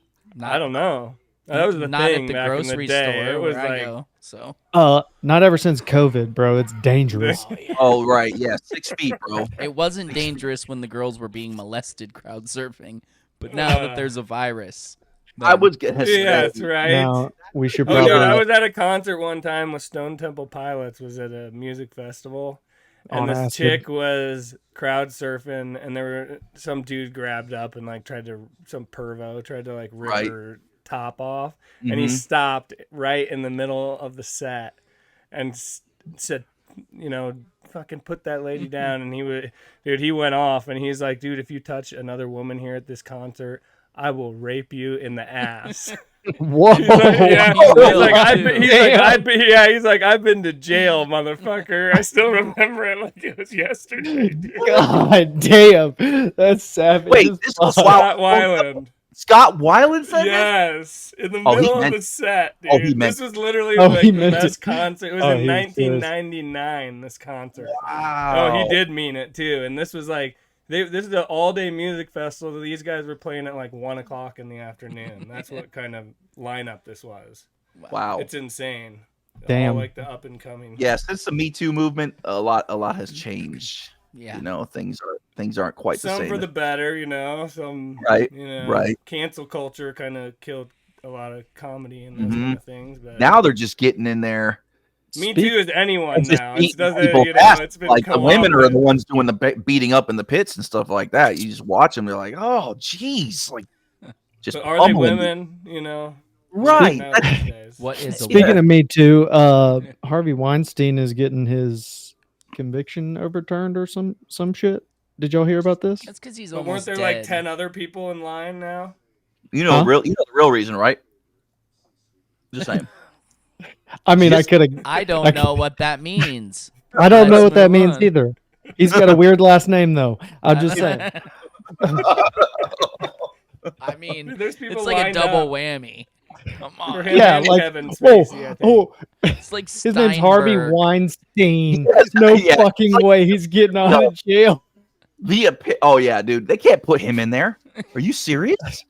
I don't know. That was the not thing at the back in the grocery day. store It was where I like go. So Not ever since COVID, bro. It's dangerous. Oh, right. Yeah. 6 feet, bro. it wasn't dangerous when the girls were being molested crowd surfing, but now that there's a virus, I then- was getting yeah, that's right. Now we should Oh, probably. dude, I was at a concert one time with Stone Temple Pilots. Was at a music festival, and On this acid. chick was crowd surfing, and there were some dude grabbed up and like some pervo tried to like rip Right. her top off, and he Mhm. stopped right in the middle of the set and said, you know, fucking put that lady down. And he went off, and he's like, dude, if you touch another woman here at this concert, I will rape you in the ass. Whoa. He's like, yeah, You will, he's like, too. he's like, I've been to jail, motherfucker. I still remember it like it was yesterday, dude. God damn. That's savage. Wait, as this was fuck. wild. Scott Weiland. Scott Weiland said that? Yes, in the Oh, he middle of meant- the set, dude. oh, he meant- This was literally Oh, like he the meant best it. concert. It was Oh, in he was serious. 1999, this concert. Wow. Oh, he did mean it too. And this was like, this is an all-day music festival. These guys were playing at like 1 o'clock in the afternoon. That's what kind of lineup this was. Wow. It's insane. Damn. All like the up and coming. Yeah, since the Me Too movement, a lot has changed. Yeah. You know, things aren't quite the Some same. for the better, you know. Some, Right, you know, right. Cancel culture kind of killed a lot of comedy and those Mhm. kind of things. But Now they're just getting in there Me Too is anyone It's just now. It beating doesn't, people's you know, ass. it's been Like the women are the co-opted. ones doing the beating up in the pits and stuff like that. You just watch them, they're like, oh, jeez, like just But are they pummeling you. women? You know, Right. Now these days. What is a Speaking Yeah. of Me Too, Harvey Weinstein is getting his conviction overturned or some shit. Did y'all hear about this? That's because he's But weren't almost there dead. like 10 other people in line now? You know, Huh? you know the real reason, right? Just saying. I mean, I Just- could have. I don't know what that means. I don't know Let's what that move means on. either. He's got a weird last name though. I'm just saying. I mean, There's people it's like a lined double up whammy. Come for on. him Yeah, and like Kevin Spacey, I think. oh, It's like his name's Harvey Steinberg. Weinstein. Yes, No yeah. fucking way he's getting out of jail. Oh yeah, dude, they can't put him in there. Are you serious?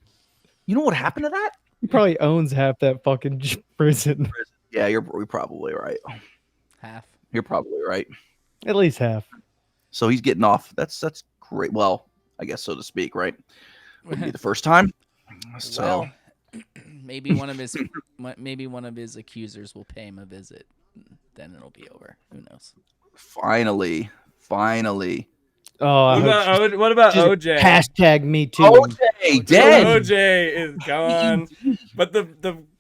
You know what happened to that? He probably owns half that fucking prison. Yeah, you're probably right. Half. You're probably right. At least half. So he's getting off. That's great. Well, I guess so to speak, right? Wouldn't be the first time. So Well, maybe one of his accusers will pay him a visit. Then it'll be over. Who knows? finally. Oh, I What hope about, what about she's- OJ? hashtag Me Too. OJ dead. OJ is gone. But the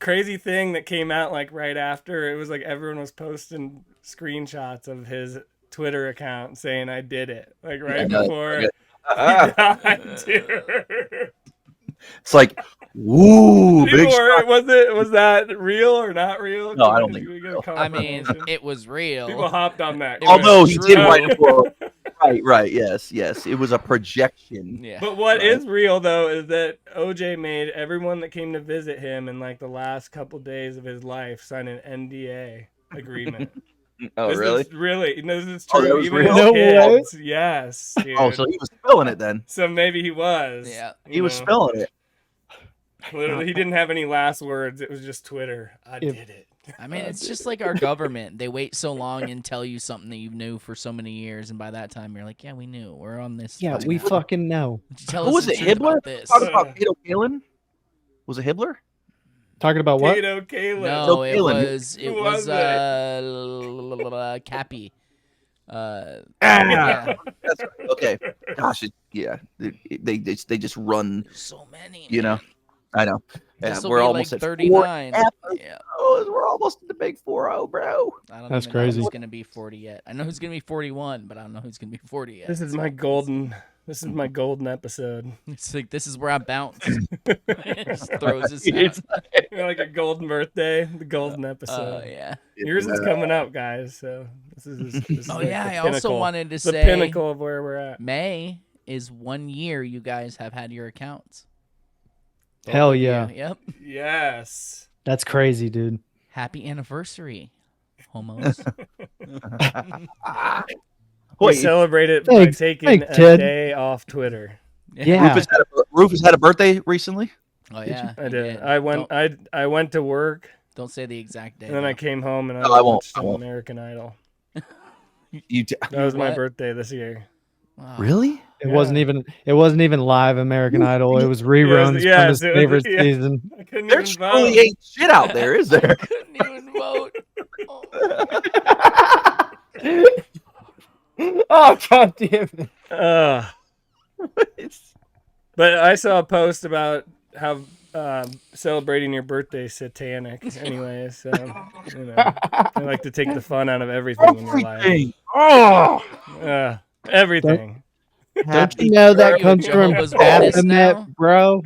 crazy thing that came out like right after, it was like everyone was posting screenshots of his Twitter account saying I did it. Like right before he died, dude. It's like, woo, People big were, shot. was that real or not real? No, I don't think We it's get a real. I mean, confirmation. it was real. People hopped on that. It was Although he did true. right before. Right. Yes. It was a projection. Yeah. But what Right. is real though is that OJ made everyone that came to visit him in like the last couple days of his life sign an NDA agreement. Oh, This really? is really, this is Oh, true. that was Even real? his No way. kids. Yes. Dude. Oh, so he was spilling it then. So maybe he was. Yeah. He was spilling it. Literally, he didn't have any last words. It was just Twitter. I If- did it. I mean, it's just like our government. They wait so long and tell you something that you knew for so many years, and by that time you're like, yeah, we knew. We're on this. Yeah, fucking we app. fucking know. Would you tell Who us was the it? truth Hibbler? about this? Talking about Kato Kalin? Was it Hibbler? Talking about what? Kato Kalin. No, it Kalin. was Who was Cappy. Ah, Yeah. that's right. Okay. Gosh, they just run. There's so many. You know, I know. Yeah, This'll we're be almost like at 39. 4 Yeah. episodes. We're almost in the big 4-0, bro. I don't That's even know crazy. who's gonna be 40 yet. I know who's gonna be 41, but I don't know who's gonna be 40 yet. This is my golden. This is my golden episode. It's like this is where I bounce. Just throws his hands. You know, like a golden birthday, the golden episode. Yeah. Yours is coming up, guys. So this is Oh like yeah. the I also pinnacle- wanted to the say pinnacle of where we're at. May is 1 year you guys have had your accounts. Both Hell of you. yeah. Yep. Yes. That's crazy, dude. Happy anniversary, homos. We Wait, celebrate it Thanks. by taking Thanks, a Ted. day off Twitter. Yeah. Rufus had a birthday recently. Oh yeah. I you did. I went. Don't, I went to work don't say the exact day. and then I though. came home and No, I won't. watched I won't. American Idol. You That was my what? birthday this year. Wow. really? It wasn't even live American Idol. It was reruns yes, from his it was- favorite yeah. season. I couldn't There even truly vote. ain't shit out there, is there? Couldn't even vote. Oh. Oh god damn it. But I saw a post about how celebrating your birthday is satanic. Anyway, so you know, I like to take the fun out of everything in your life. Everything. Oh, Everything. Don't you know that Are you a comes from Jehovah's Witness now? Baphomet, bro?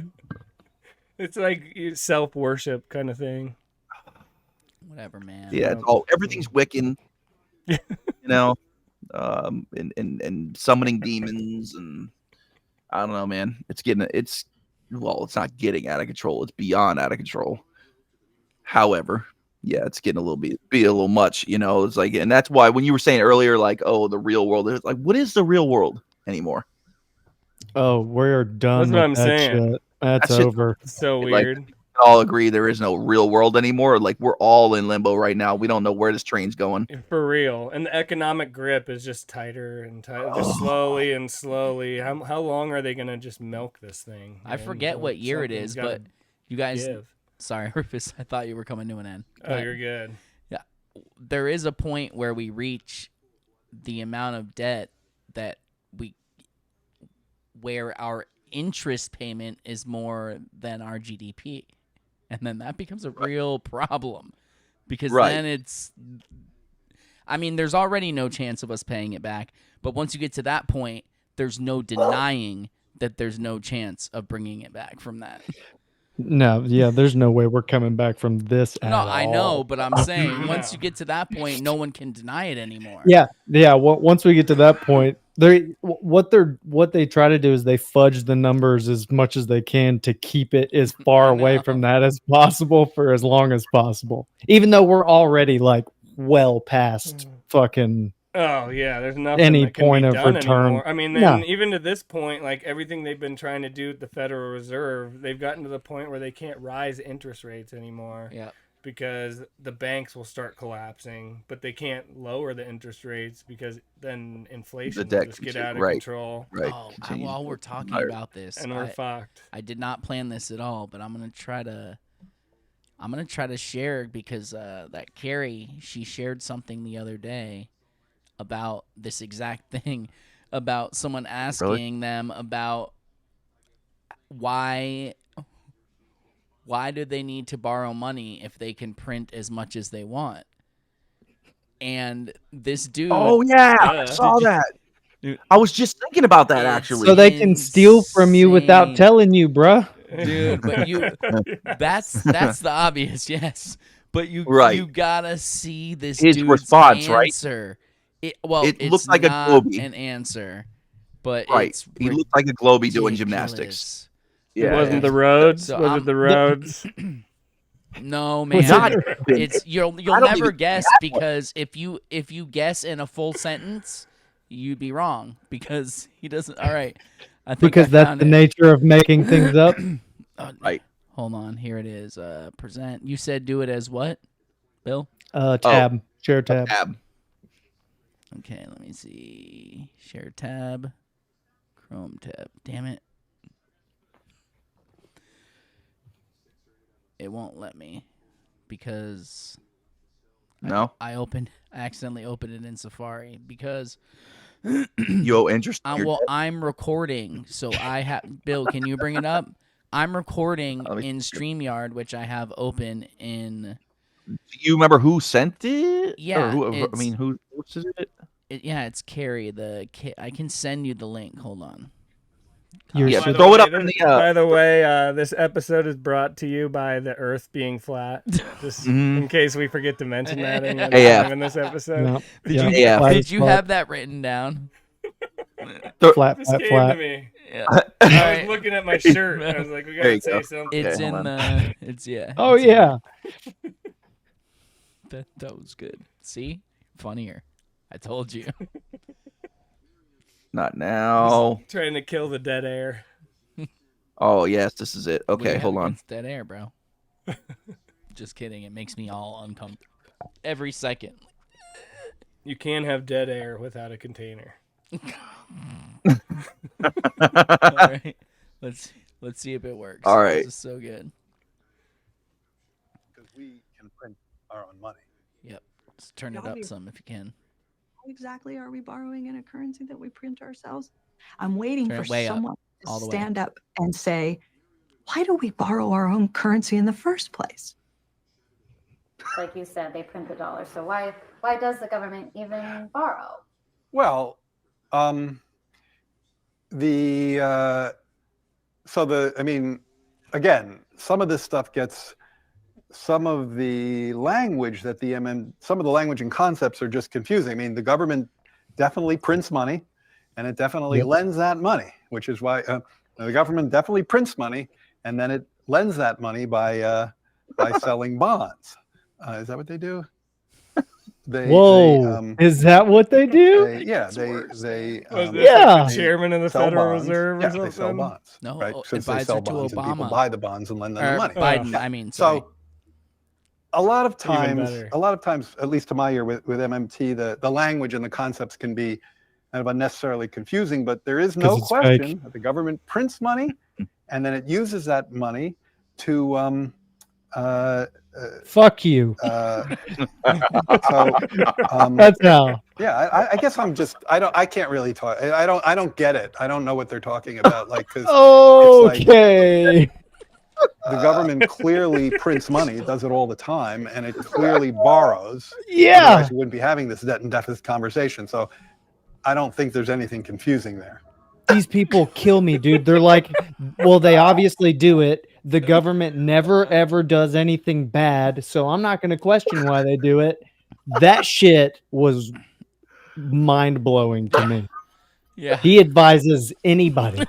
It's like self worship kind of thing. Whatever, man. yeah, it's all everything's Wiccan. You know, and summoning demons, and I don't know, man. It's not getting out of control. It's beyond out of control. However, yeah, it's getting be a little much. You know, it's like, and that's why when you were saying earlier, like, oh, the real world. It's like, what is the real world anymore? Oh, we're done. That's what with I'm that saying. shit. That's That shit- over. It's so Like- weird. We all agree there is no real world anymore. Like, we're all in limbo right now. We don't know where this train's going. For real. And the economic grip is just tighter and tighter. Just slowly and slowly. How long are they going to just milk this thing? I man? forget what year it Something's is, gotta but you guys. give. Sorry, Rufus. I thought you were coming to an end. Oh, you're good. there is a point where we reach the amount of debt that where our interest payment is more than our GDP. And then that becomes a real problem because then it's, I mean, there's already no chance of us paying it back. But once you get to that point, there's no denying that there's no chance of bringing it back from that. No, yeah, there's no way we're coming back from this at No, all. I know, but I'm saying once you get to that point, no one can deny it anymore. Yeah. Once we get to that point, what they try to do is they fudge the numbers as much as they can to keep it as far away from that as possible for as long as possible. Even though we're already like well past fucking. Oh yeah, there's nothing any that can point be of done return. anymore. I mean, then even to this point, like everything they've been trying to do at the Federal Reserve, they've gotten to the point where they can't rise interest rates anymore. Yeah. Because the banks will start collapsing, but they can't lower the interest rates because then inflation will just get out of control. Right. Oh, while we're talking about this, and we're fucked. I did not plan this at all, but I'm gonna try to share because that Carrie, she shared something the other day about this exact thing, about someone asking them about why do they need to borrow money if they can print as much as they want? And this dude, I saw that. Dude, I was just thinking about that actually. So they can steal from you without telling you, bruh. Dude, but that's the obvious, yes. But you gotta see this his dude's response, answer. It looks it's like a not Globey. an answer, but he looked like a Globey doing gymnastics. It wasn't the roads. So was it the roads? No, man. It's you'll never guess because if you guess in a full sentence, you'd be wrong because he doesn't. All right, I think because that's the nature of making things up. Right. Hold on. Here it is. Present. You said do it as what, Bill? Tab. Share tab. Okay, let me see. Share tab. Chrome tab. Damn it. It won't let me because I accidentally opened it in Safari because you interest. I'm recording, so I have Bill, can you bring it up? I'm recording in StreamYard, which I have open in. Do you remember who sent it? Yeah, who posted it? Yeah, it's Carrie. I can send you the link. Hold on. Throw it up in the. By the way, this episode is brought to you by the Earth being flat. Just in case we forget to mention that in this episode. Did you have that written down? Flat. To me. Yeah. I was looking at my shirt. I was like, we gotta say something. It's in the. It's yeah. Oh yeah. That was good. See, funnier. I told you. Not now. Just trying to kill the dead air. Oh yes, this is it. Okay, hold on. It's dead air, bro. Just kidding. It makes me all uncomfortable every second. You can't have dead air without a container. All right, let's see if it works. All right, this is so good. Because we can print our own money. Yep. Let's turn it up some if you can. How exactly are we borrowing in a currency that we print ourselves? I'm waiting for someone to stand up and say, why do we borrow our own currency in the first place? Like you said, they print the dollar. So why does the government even borrow? Well, again, some of this stuff gets. Some of the language that some of the language and concepts are just confusing. I mean, the government definitely prints money, and it definitely lends that money, which is why the government definitely prints money, and then it lends that money by selling bonds. Is that what they do? Is that what they do? The chairman of the Federal Reserve or something? They sell bonds. No, right? Since they advisor sell to bonds Obama. and people buy the bonds and lend them the money. Biden, I mean, sorry. So a lot of times, at least to my ear with MMT, the language and the concepts can be kind of unnecessarily confusing, but there is no question that the government prints money and then it uses that money to Fuck you. So That's how. yeah, I guess I can't really talk. I don't get it. I don't know what they're talking about. Like, because Okay. the government clearly prints money. It does it all the time, and it clearly borrows. Yeah. Otherwise, we wouldn't be having this debt and deficit conversation. So I don't think there's anything confusing there. These people kill me, dude. They're like, well, they obviously do it. The government never, ever does anything bad. So I'm not going to question why they do it. That shit was mind blowing to me. Yeah. He advises anybody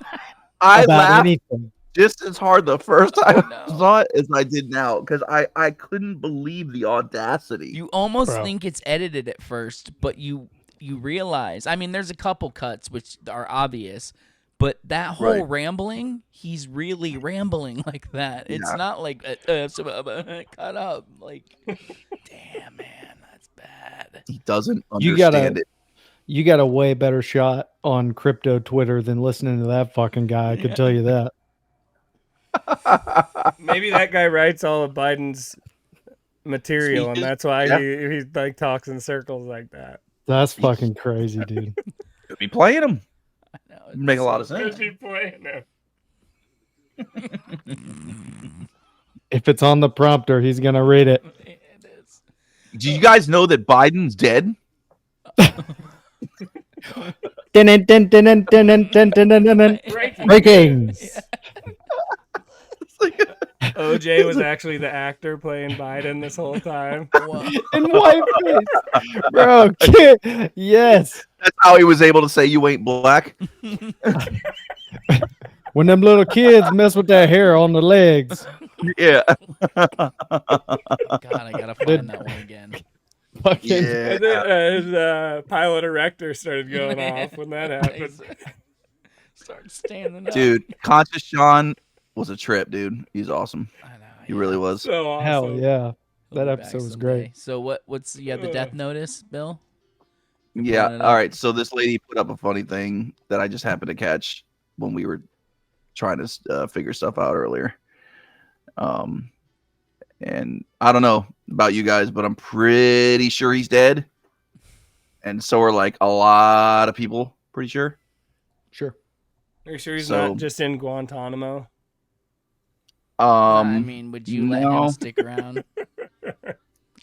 I about laughed anything. just as hard the first time I saw it as I did now, because I couldn't believe the audacity. You almost think it's edited at first, but you realize, I mean, there's a couple cuts which are obvious, but that whole rambling, he's really rambling like that. It's not like cut up. Like, damn, man, that's bad. He doesn't understand it. You got a way better shot on crypto Twitter than listening to that fucking guy. I could tell you that. Maybe that guy writes all of Biden's material, and that's why he like talks in circles like that. That's fucking crazy, dude. Could be playing him. I know. Make a lot of sense. Could be playing him. If it's on the prompter, he's gonna read it. It is. Do you guys know that Biden's dead? Breaking. OJ was actually the actor playing Biden this whole time. In whiteface, bro. Yes. That's how he was able to say you ain't black. When them little kids mess with their hair on the legs. Yeah. God, I gotta find that one again. And then his pilot erector started going off when that happened. Start standing up. Dude, Conscious Sean was a trip, dude. He's awesome. I know. He really was. So awesome. Hell yeah. He'll That be episode back was someday. great. So what's the death notice, Bill? Yeah. pulling it All up. right. So this lady put up a funny thing that I just happened to catch when we were trying to figure stuff out earlier. And I don't know about you guys, but I'm pretty sure he's dead. And so are like a lot of people, pretty sure. Sure. Are you sure he's So- not just in Guantanamo? I mean, would you let no. him stick around?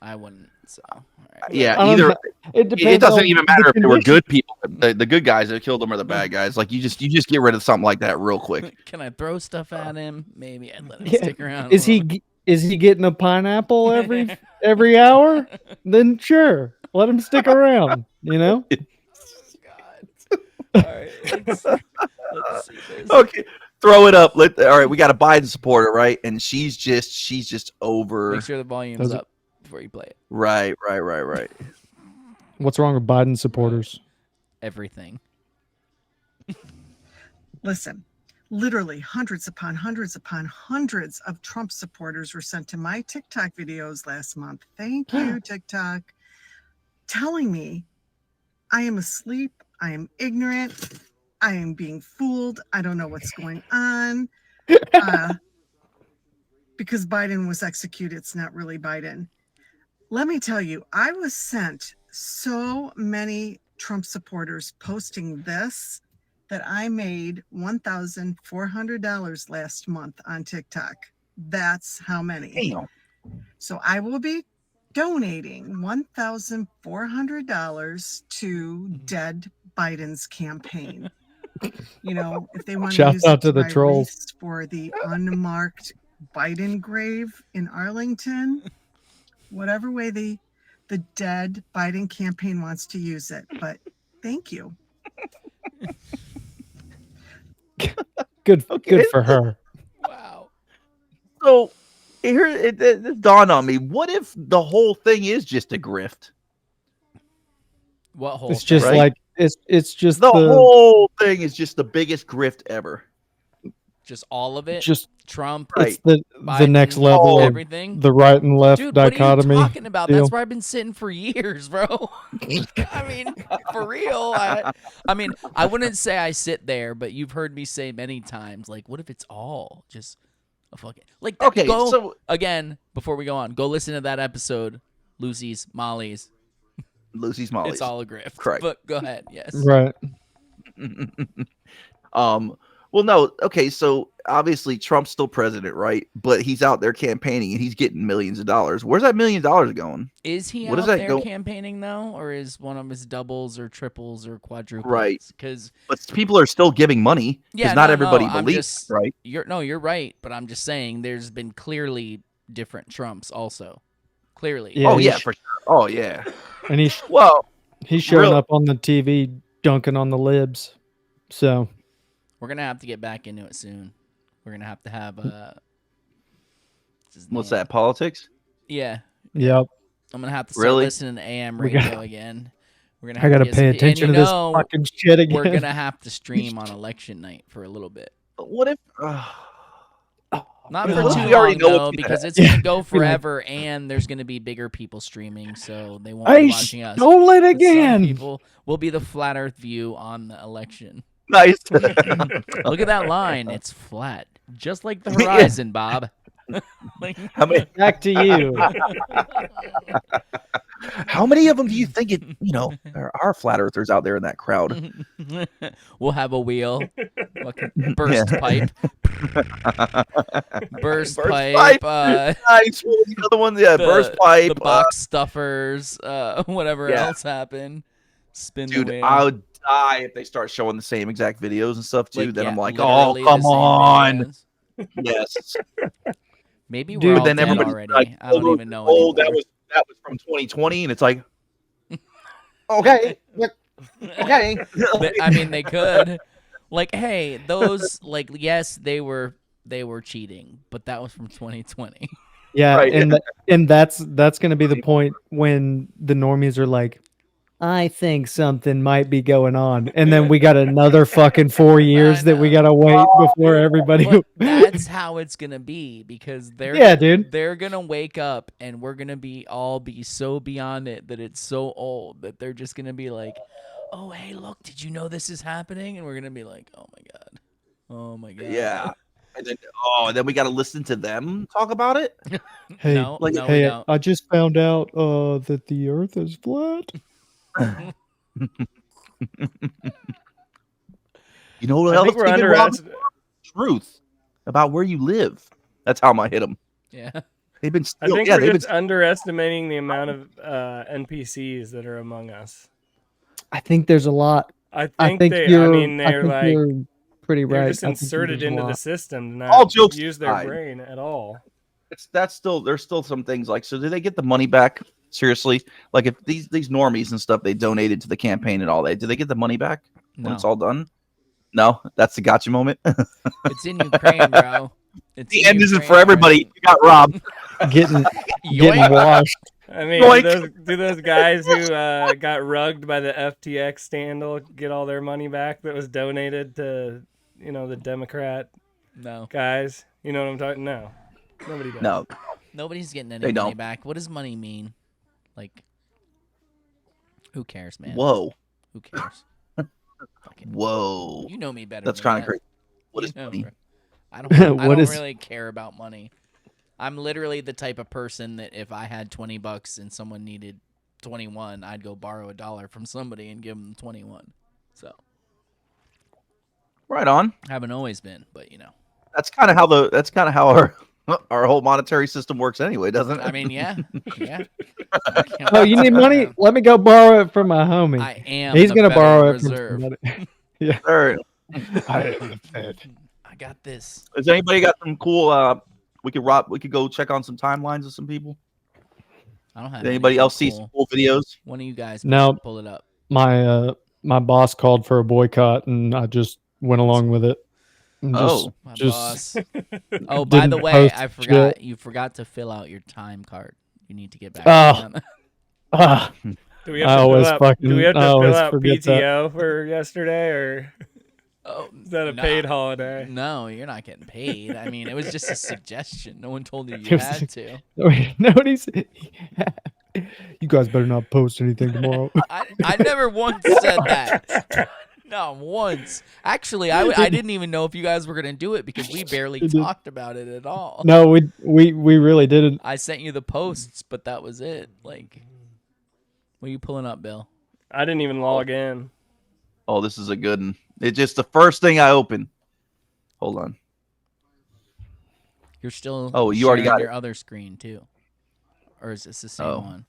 I wouldn't. So, all right. Yeah, I don't either know. It it depends doesn't on even the matter if they were conviction. good people. The good guys that killed them are the bad guys. Like you just get rid of something like that real quick. Can I throw stuff at him? Maybe I'd let him Yeah. stick around. Is he getting a pineapple every hour? Then sure, let him stick around. You know. God. All right. Let's see this. Okay, throw it up. All right, we got a Biden supporter, right? And she's just over. Make sure the volume's up before you play it. Right. What's wrong with Biden supporters? Everything. Listen, literally hundreds upon hundreds upon hundreds of Trump supporters were sent to my TikTok videos last month. Thank you, TikTok. Telling me I am asleep, I am ignorant, I am being fooled, I don't know what's going on. Because Biden was executed, it's not really Biden. Let me tell you, I was sent so many Trump supporters posting this that I made $1,400 last month on TikTok. That's how many. Damn. So I will be donating $1,400 to Dead Biden's campaign. You know, if they want to Shout use out it to the buy trolls. wreaths for the unmarked Biden grave in Arlington, whatever way the Dead Biden campaign wants to use it. But thank you. Good for her. Wow. So here it dawned on me. What if the whole thing is just a grift? What whole? It's just right? like it's just The whole thing is just the biggest grift ever. Just all of it. just Trump. Right. it's the Biden, next level of everything. the right and left Dude, dichotomy. what are you talking about? deal. That's where I've been sitting for years, bro. I mean, for real. I mean, I wouldn't say I sit there, but you've heard me say many times, like, what if it's all just Like that, Okay, go so again before we go on. Go listen to that episode, Lucy's Molly's. Lucy's Molly's. It's all a grift. Correct. But go ahead. Yes. Right. Well, no. Okay, so obviously Trump's still president, right? But he's out there campaigning and he's getting millions of dollars. Where's that $1 million going? Is he What out does that there go- campaigning though, or is one of his doubles or triples or quadruples? Right. Because But people are still giving money because not everybody believes, right? You're right. But I'm just saying, there's been clearly different Trumps also. Clearly. Yeah, oh yeah, for sure. Oh yeah. And he's showing really? up on the TV dunking on the libs. So we're gonna have to get back into it soon. We're gonna have to have what's that? Politics? Yeah. Yep. I'm gonna have to start listening to AM radio again. We're gonna. I gotta pay attention to this fucking shit again. We're gonna have to stream on election night for a little bit. But what if? Not But for what if too we already long know though, what's gonna because it's happen? gonna go forever, and there's gonna be bigger people streaming, so they won't be watching us. stole it But some again. people will be the flat Earth view on the election. Nice. Look at that line; it's flat, just like the horizon, Bob. How many? Back to you. How many of them do you think there are flat earthers out there in that crowd? We'll have a wheel, fucking burst pipe, burst pipe. Nice. What was the other one? Yeah, burst pipe. The box stuffers. Whatever else happened. Spin the Dude, wheel. I would die if they start showing the same exact videos and stuff too. Like, then yeah, I'm like, literally oh, the come same on. videos. Yes. Maybe we're Dude, all then dead everybody's already. like, I don't even know oh, that anymore. was from 2020, and it's like, okay, okay. I mean, they could. Like, hey, those yes, they were cheating, but that was from 2020. Yeah, Right. and that's going to be the point when the normies are like, I think something might be going on, and then we got another fucking 4 years that we gotta wait before everybody. But that's how it's gonna be, because they're gonna wake up and we're gonna be so beyond it that it's so old that they're just gonna be like, oh hey, look, did you know this is happening? And we're gonna be like, oh my god. Yeah. And then we got to listen to them talk about it. Hey, No, we hey, don't. I just found out that the Earth is flat. You know what I else? think we're Even underestimating. truth about where you live. That's how I'm gonna hit them. Yeah. They've been. I think we're just underestimating the amount of NPCs that are among us. I think there's a lot. I think you're pretty right. They're just I think inserted there's a into the lot. system to All not jokes use their aside. brain at all. There's still some things like, so do they get the money back? Seriously, like if these normies and stuff they donated to the campaign and all that, do they get the money back when it's all done? No, that's the gotcha moment. It's in Ukraine, bro. The end isn't for everybody. You got robbed. Getting Yoink. washed. I mean, do those guys who got rugged by the FTX scandal get all their money back that was donated to, the Democrat guys? You know what I'm talking? No, nobody does. No, nobody's getting any They money don't. back. What does money mean? Like, who cares, man? Whoa. Who cares? Whoa. You know me better. That's than kind of that. crazy. What You is know money? me. I don't What is- really care about money. I'm literally the type of person that if I had $20 and someone needed 21, I'd go borrow $1 from somebody and give them 21. So Right on. haven't always been, but That's kind of how our whole monetary system works anyway, doesn't it? I mean, yeah. Oh, you need money? Let me go borrow it from my homie. I am. He's the gonna Federal borrow it Reserve. from somebody. Yeah. All right. I got this. Has anybody got some cool? We could go check on some timelines of some people. I don't have. Did anybody anything else see some cool videos? One of you guys No. pull it up. My boss called for a boycott, and I just went along with it. And Oh. My just boss. Oh, by the didn't way, post I forgot. shit. You forgot to fill out your time card. You need to get back. Oh. on that. Ah, Do we have I to always fill out, fucking- do we have to I fill always out forget that. PTO for yesterday, or Oh, is that a no. paid holiday? No, you're not getting paid. I mean, it was just a suggestion. No one told you It you was- had to. Nobody's. You guys better not post anything tomorrow. I never once said that. Not once. Actually, I didn't even know if you guys were gonna do it because we barely talked about it at all. No, we really didn't. I sent you the posts, but that was it. Like, what are you pulling up, Bill? I didn't even log in. Oh, this is a good one. It's just the first thing I open. Hold on. You're still you already got your other screen too, or is this the same one?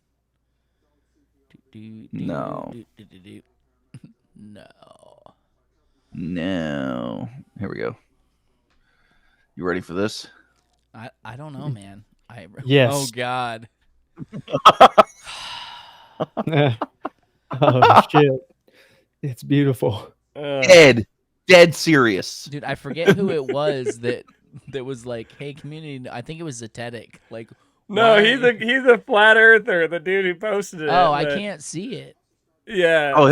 No. No. Here we go. You ready for this? I don't know, man. Yes. Oh God. Oh shit! It's beautiful. Dead serious, dude. I forget who it was that was like, "Hey, community." I think it was Zetetic. Like, no, he's a flat earther. The dude who posted it. Oh, I can't see it. Yeah. Oh,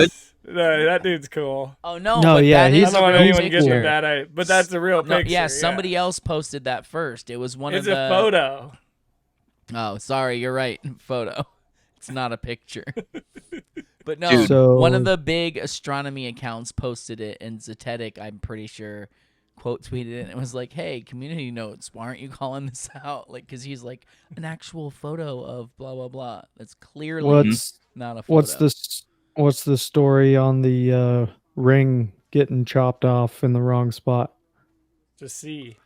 no, that dude's cool. Oh no, no, but yeah, that he's is I don't want a real anyone picture. getting a bad idea, but that's the real No, picture. yeah, somebody else posted that first. It was one It's of the. a photo. Oh, sorry, you're right. Photo. It's not a picture. But no, Dude. one of the big astronomy accounts posted it, and Zetetic, I'm pretty sure, quote tweeted it, and it was like, "Hey, community notes, why aren't you calling this out?" Like, because he's like an actual photo of blah blah blah. That's clearly not a photo. What's the story on the ring getting chopped off in the wrong spot? To see.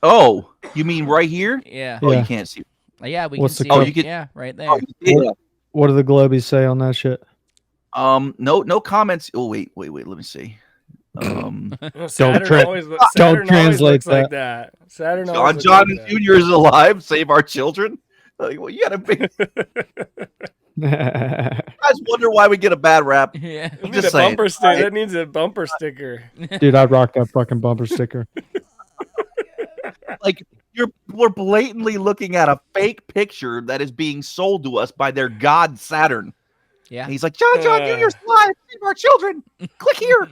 Oh, you mean right here? Yeah. Oh, Yeah. you can't see. Yeah, we What's can the see co- it. you can- Yeah, right there. Oh, yeah. What do the Globies say on that shit? No comments. Oh, wait. Let me see. Saturn always looks like that. Saturn always looks John like Jr. is alive. Save our children. Like, well, you gotta be. You guys wonder why we get a bad rap. Yeah. It needs a bumper sticker. That needs a bumper sticker. Dude, I'd rock that fucking bumper sticker. Like, we're blatantly looking at a fake picture that is being sold to us by their god Saturn. Yeah. And he's like, John Jr.'s alive. Save our children. Click here.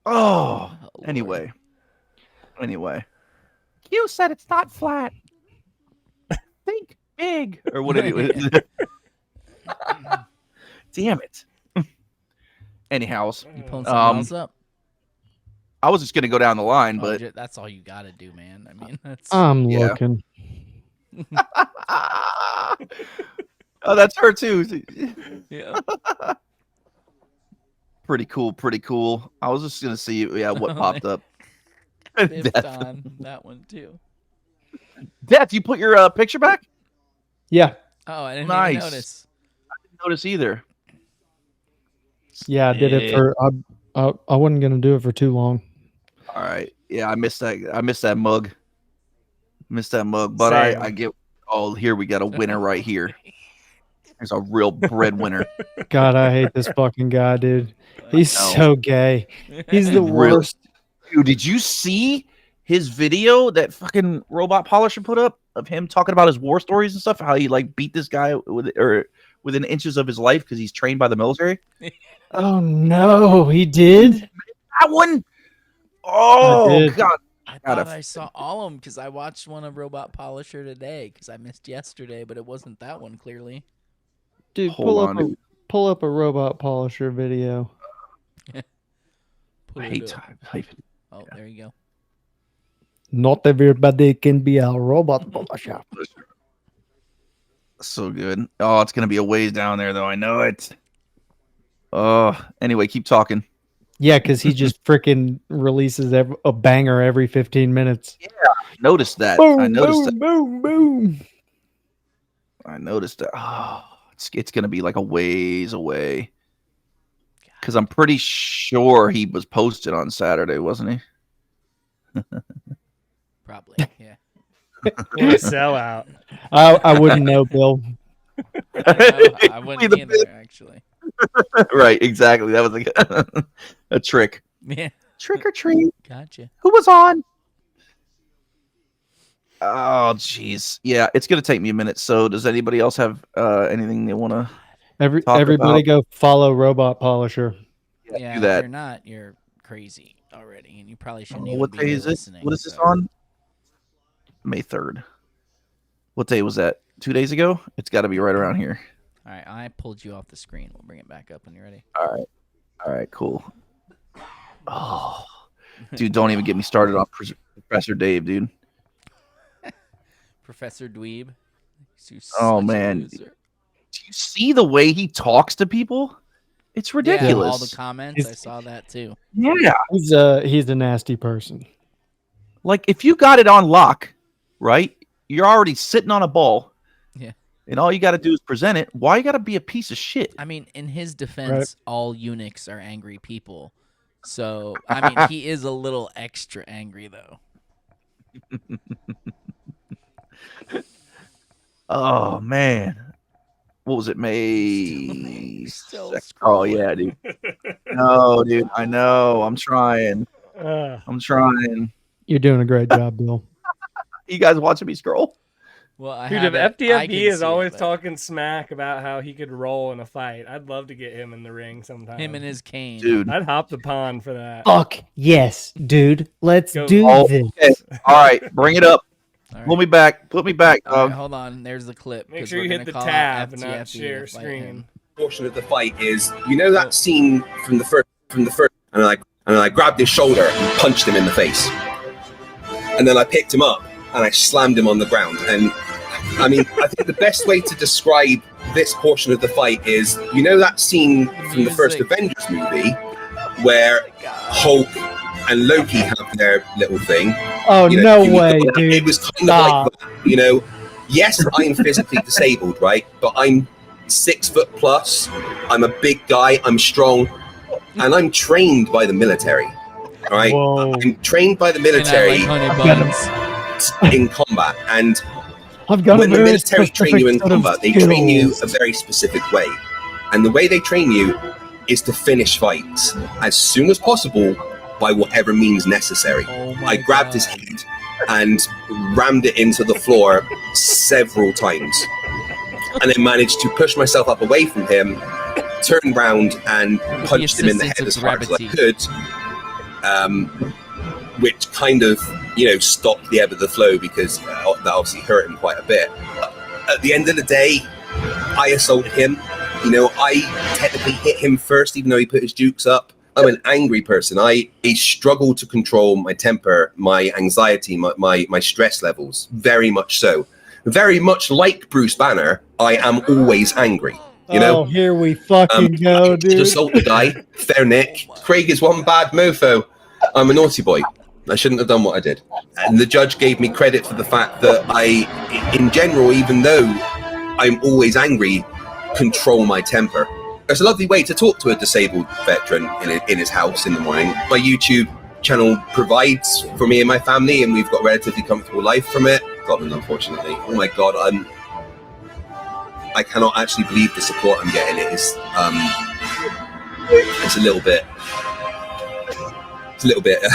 Oh, anyway. You said it's not flat. Think big. Or what did it? Damn it. Anyhow, You pulling something else up? I was just gonna go down the line, but That's all you gotta do, man. I mean, that's. I'm looking. Oh, that's her too. Yeah. Pretty cool. I was just gonna see, what popped up. Fifth on that one too. Death, you put your picture back? Yeah. Oh, I didn't Nice. even notice. I didn't notice either. Yeah, I did it for. I wasn't gonna do it for too long. All right. Yeah, I missed that mug. But Same. I get. Oh, here we got a winner right here. There's a real breadwinner. God, I hate this fucking guy, dude. He's so gay. He's the Really? worst. Dude, did you see his video that fucking Robot Polisher put up of him talking about his war stories and stuff? How he like beat this guy within inches of his life because he's trained by the military? Oh no, he did. That one. Oh did. God. I thought I saw all of them because I watched one of Robot Polisher today because I missed yesterday, but it wasn't that one clearly. Dude, Hold pull up a Robot Polisher video. Pull I it hate up. typing. Oh, there you go. Not everybody can be a robot polisher. So good. Oh, it's gonna be a ways down there though. I know it. Oh, anyway, keep talking. Yeah, because he just freaking releases a banger every 15 minutes. Yeah, I noticed that. Boom, I noticed boom, boom, boom. I noticed that. Oh, it's gonna be like a ways away. Because I'm pretty sure he was posted on Saturday, wasn't he? Probably, yeah. What a sellout. I wouldn't know, Bill. I wouldn't either, actually. Right, exactly. That was like a trick. Yeah. Trick or treat. Gotcha. Who was on? Oh, jeez. Yeah, it's gonna take me a minute. So, does anybody else have anything they want to? Everybody go follow Robot Polisher. Yeah, do that. if you're not, you're crazy already, and you probably shouldn't even What be day here is it? listening. What is this on? May 3rd. What day was that? 2 days ago? It's got to be right around here. All right, I pulled you off the screen. We'll bring it back up when you're ready. All All right, cool. Oh, dude, don't even get me started on Professor Dave, dude. Professor Dweeb. Oh man, do you see the way he talks to people? It's ridiculous. Yeah, all the comments, I saw that too. Yeah, he's a nasty person. Like if you got it on lock, right? You're already sitting on a ball. Yeah. And all you got to do is present it. Why you got to be a piece of shit? I mean, in his defense, all eunuchs are angry people. So, I mean, he is a little extra angry, though. Oh, man. What was it, May? Still oh, yeah, dude. No, dude. I know. I'm trying. I'm trying. You're doing a great job, Bill. You guys watching me scroll? Well, dude, if FTFB is always talking smack about how he could roll in a fight, I'd love to get him in the ring sometime. Him and his cane. Dude. I'd hop the pond for that. Fuck yes, dude. Let's do this. Okay. All right, bring it up. Right. Put me back. Put me back. Right, hold on. There's the clip. Make sure you hit the tab and not share screen. Portion of the fight is, you know, that scene from the first, and I grabbed his shoulder and punched him in the face, and then I picked him up and I slammed him on the ground. And I mean, I think the best way to describe this portion of the fight is, you know, that scene from the first Avengers movie where Hulk and Loki have their little thing. Oh, you know, no way, dude. It was kind of like that, you know. Yes, I'm physically disabled, right? But I'm 6 foot plus. I'm a big guy. I'm strong, and I'm trained by the military. All right, I'm trained by the military in combat, and when the military train you in combat, they train you a very specific way, and the way they train you is to finish fights as soon as possible by whatever means necessary. I grabbed his head and rammed it into the floor several times, and then managed to push myself up away from him, turn round and punched him in the head as hard as I could, which kind of, you know, stopped the ebb of the flow, because that obviously hurt him quite a bit. At the end of the day, I assaulted him. You know, I technically hit him first, even though he put his jukes up. I'm an angry person. I struggle to control my temper, my anxiety, my stress levels, very much so. Very much like Bruce Banner, I am always angry. You know? Oh, here we fucking go, dude. Assault the guy, fair Nick. Craig is one bad mofo. I'm a naughty boy. I shouldn't have done what I did. And the judge gave me credit for the fact that I, in general, even though I'm always angry, control my temper. It's a lovely way to talk to a disabled veteran in his house in the morning. My YouTube channel provides for me and my family, and we've got a relatively comfortable life from it. Scotland, unfortunately. Oh my God, I cannot actually believe the support I'm getting. It is, it's a little bit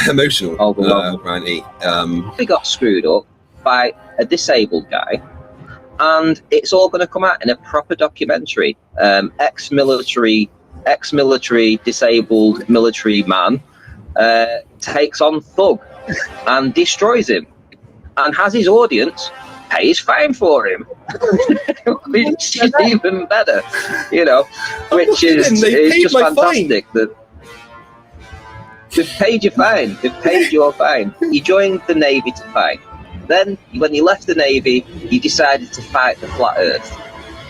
emotional, ranty. We got screwed up by a disabled guy, and it's all going to come out in a proper documentary. Ex-military disabled military man takes on Thug and destroys him, and has his audience pay his fine for him, which is even better, you know, which is just fantastic. That they've paid your fine. They've paid your fine. You joined the Navy to fight. Then, when you left the Navy, you decided to fight the Flat Earth.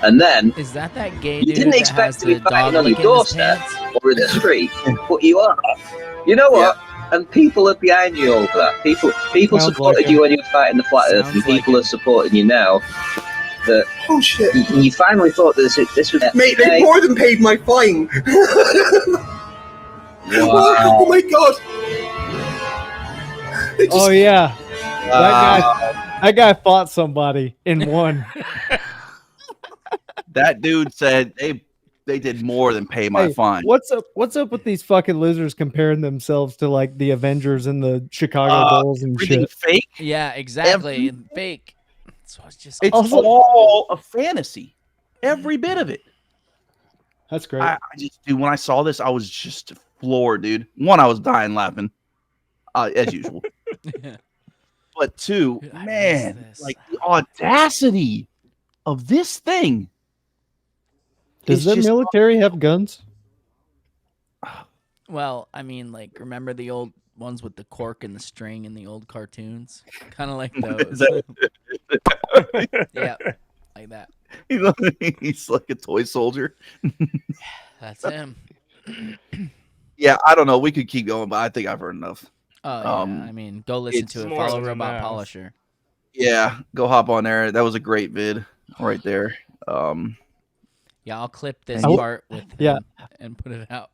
And then, is that gay you dude didn't that expect has to be the fighting dog on your lick in his doorstep pants? or in the street, but you are. You know what? And people are behind you over that. People supported you when you were fighting the Flat Earth, and people are supporting you now. That you finally thought this was... Mate, they more than paid my fine. Wow. Oh my God. Oh yeah, that guy fought somebody and won. That dude said they did more than pay my fine. What's up with these fucking losers comparing themselves to like the Avengers and the Chicago Bulls and shit? Fake? Yeah, exactly. Fake. So it's all a fantasy. Every bit of it. That's great. I just, dude, when I saw this, I was just floored, dude. One, I was dying laughing, as usual. But two, dude, man, like the audacity of this thing. Does the military have guns? Well, I mean, like, remember the old ones with the cork and the string in the old cartoons? Kind of like those. Yeah, like that. He's like a toy soldier. That's him. Yeah, I don't know. We could keep going, but I think I've heard enough. Oh yeah, I mean, go listen to it. more Follow than Robot enough. Polisher. Yeah, go hop on there. That was a great vid right there. Yeah, I'll clip this And- part with him Yeah. and put it out.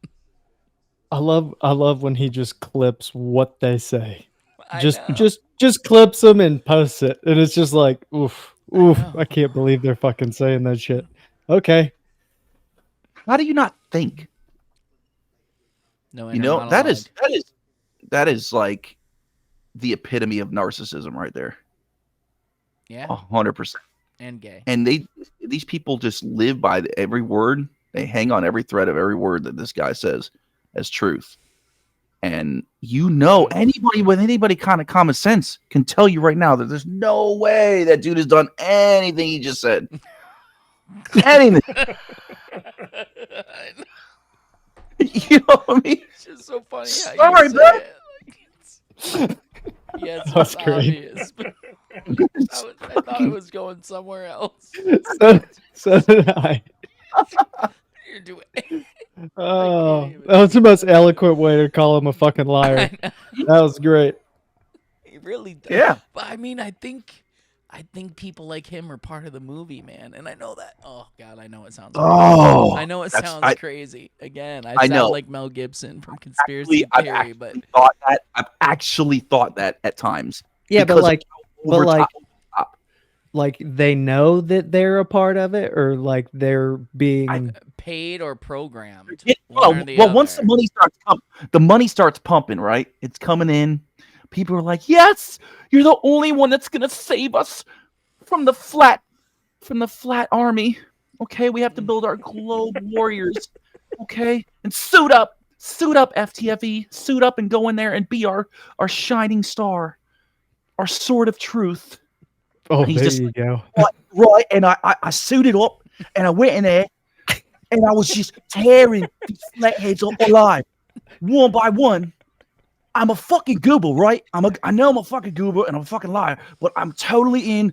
I love when he just clips what they say. I Just know. clips them and posts it, and it's just like, oof, know. I can't believe they're fucking saying that shit. Okay, How do you not think? No, You know, that is like the epitome of narcissism right there. Yeah. 100%. And gay. And these people just live by every word. They hang on every thread of every word that this guy says as truth. And anybody with anybody kind of common sense can tell you right now that there's no way that dude has done anything he just said. Anything. You know what I mean? It's just so funny how Sorry, you say bro. it. Like, yes, That's it's great. obvious. But I thought it was going somewhere else. so did I. You're doing. Oh, that was the most eloquent way to call him a fucking liar. I know. That was great. He really does. Yeah. But I mean, I think people like him are part of the movie, man. And I know that. Oh God, I know it sounds. Oh, I know it that's- sounds I- crazy. Again, I I sound know. like Mel Gibson from Conspiracy I've Theory, but actually thought that at times. Yeah, but because like, of over top. like they know that they're a part of it, or like they're being paid or programmed. Well, One or the once other. the money starts pumping, right? It's coming in. People are like, "Yes, you're the only one that's gonna save us from the flat army." Okay, we have to build our globe warriors. Okay, and suit up, FTFE, suit up and go in there and be our shining star, our sword of truth. Oh, And he's there just you go. right, and I suited up and I went in there and I was just tearing these flatheads up alive, one by one. I'm a fucking goober, right? I know I'm a fucking goober and I'm a fucking liar, but I'm totally in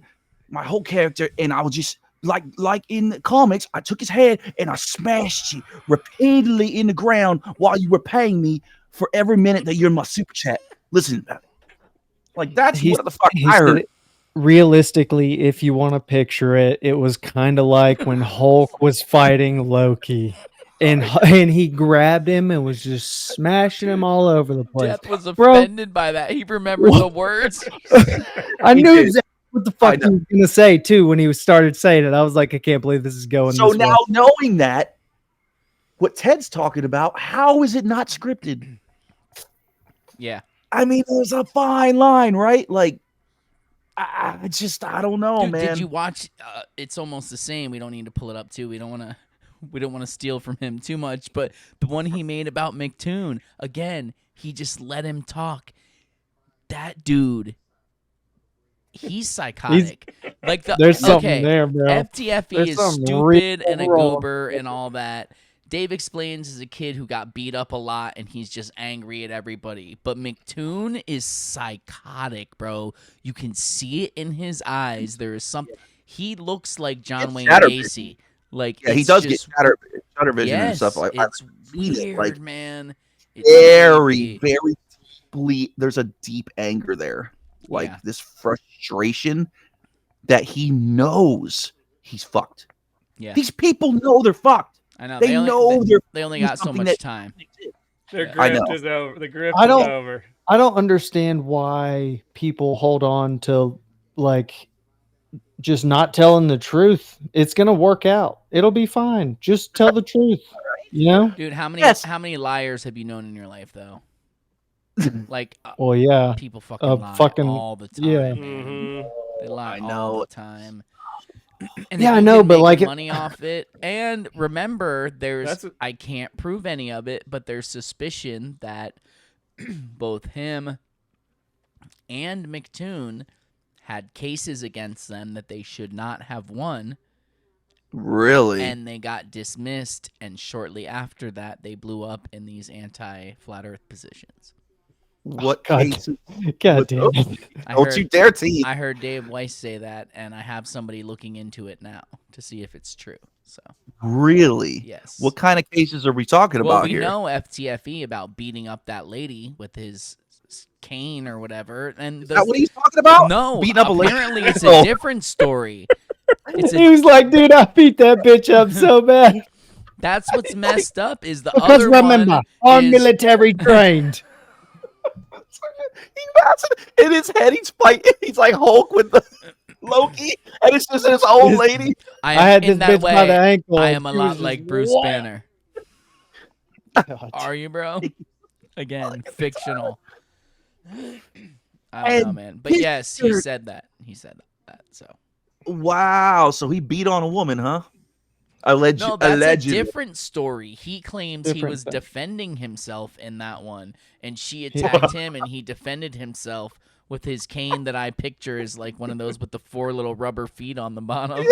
my whole character, and I was just like in the comics, I took his head and I smashed you repeatedly in the ground while you were paying me for every minute that you're in my super chat. Listen to that. Like that's what the fuck I heard. Realistically, if you want to picture it, it was kind of like when Hulk was fighting Loki, and he grabbed him and was just smashing him all over the place. Death was offended by that. He remembered the words. I knew exactly what the fuck he was gonna say too when he started saying it. I was like, I can't believe this is going. So this now way. knowing that, what Ted's talking about, how is it not scripted? Yeah. I mean, there's a fine line, right? Like, I don't know, Dude, man. did you watch? It's almost the same. We don't need to pull it up too. We don't want to steal from him too much. But the one he made about McToon, again, he just let him talk. That dude, he's psychotic. There's something there, bro. FTFE There's is something stupid and a real wrong. goober and all that. Dave Explains is a kid who got beat up a lot and he's just angry at everybody. But McToon is psychotic, bro. You can see it in his eyes. There is something. He looks like John Wayne Gacy. Like, yeah, he does get shatter vision and stuff like that. It's weird, like, man. It's very, very deeply. There's a deep anger there, like this frustration that he knows he's fucked. Yeah, these people know they're fucked. I know. They know they only got so much time. Their grift is over. The grift is over. I don't understand why people hold on to like just not telling the truth. It's gonna work out. It'll be fine. Just tell the truth. You know, dude. How many liars have you known in your life, though? Like, well, yeah, people fucking lie all the time. Yeah, man. They lie all the time. And yeah, if I you know, can but make like money off it. And remember, I can't prove any of it, but there's suspicion that both him and McToon had cases against them that they should not have won Really? And they got dismissed, and shortly after that, they blew up in these anti-flat Earth positions. What God, cases? God damn it. Don't you dare tease. I heard Dave Weiss say that, and I have somebody looking into it now to see if it's true. So Really? yes. What kind of cases are we talking about here? Well, we know FTFE about beating up that lady with his cane or whatever. And Is that what he's talking about? No, beating up apparently a lady? it's a different story. He was like, dude, I beat that bitch up so bad. That's what's messed up is the Because other remember, one I'm military trained. In his head, he's fighting. He's like Hulk with the Loki, and it's just his old lady. I had in this that bitch way, by the ankle. I am a She lot was like just, Bruce "What?" Banner. Are you, bro? Again, fictional. I don't know, man. But yes, he said that. He said that. So. Wow. So he beat on a woman, huh? No, that's allegedly. a different story. He claims he was defending himself in that one, and she attacked him, and he defended himself with his cane that I picture as like one of those with the 4 little rubber feet on the bottom.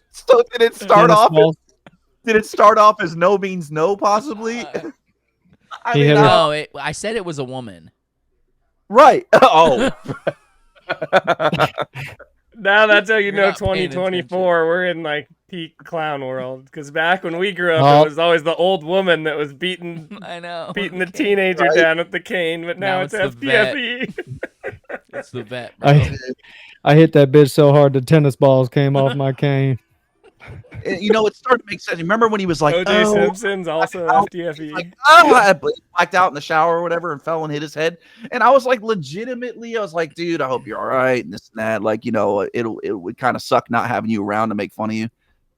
So did it start off? Did it start off as no means no, possibly? I said it was a woman. Right. Oh. Now that's how you know not paying 2024. We're in like peak clown world. Because back when we grew up, it was always the old woman that was beating the teenager down with the cane. But now it's FTFE. It's the vet, bro. I hit that bitch so hard the tennis balls came off my cane. You know, it started to make sense. Remember when he was like, O.J. Simpson's also FTFE. Like, I blacked out in the shower or whatever and fell and hit his head. And I was like, legitimately, I was like, dude, I hope you're all right. And this and that. Like, you know, it would kind of suck not having you around to make fun of you.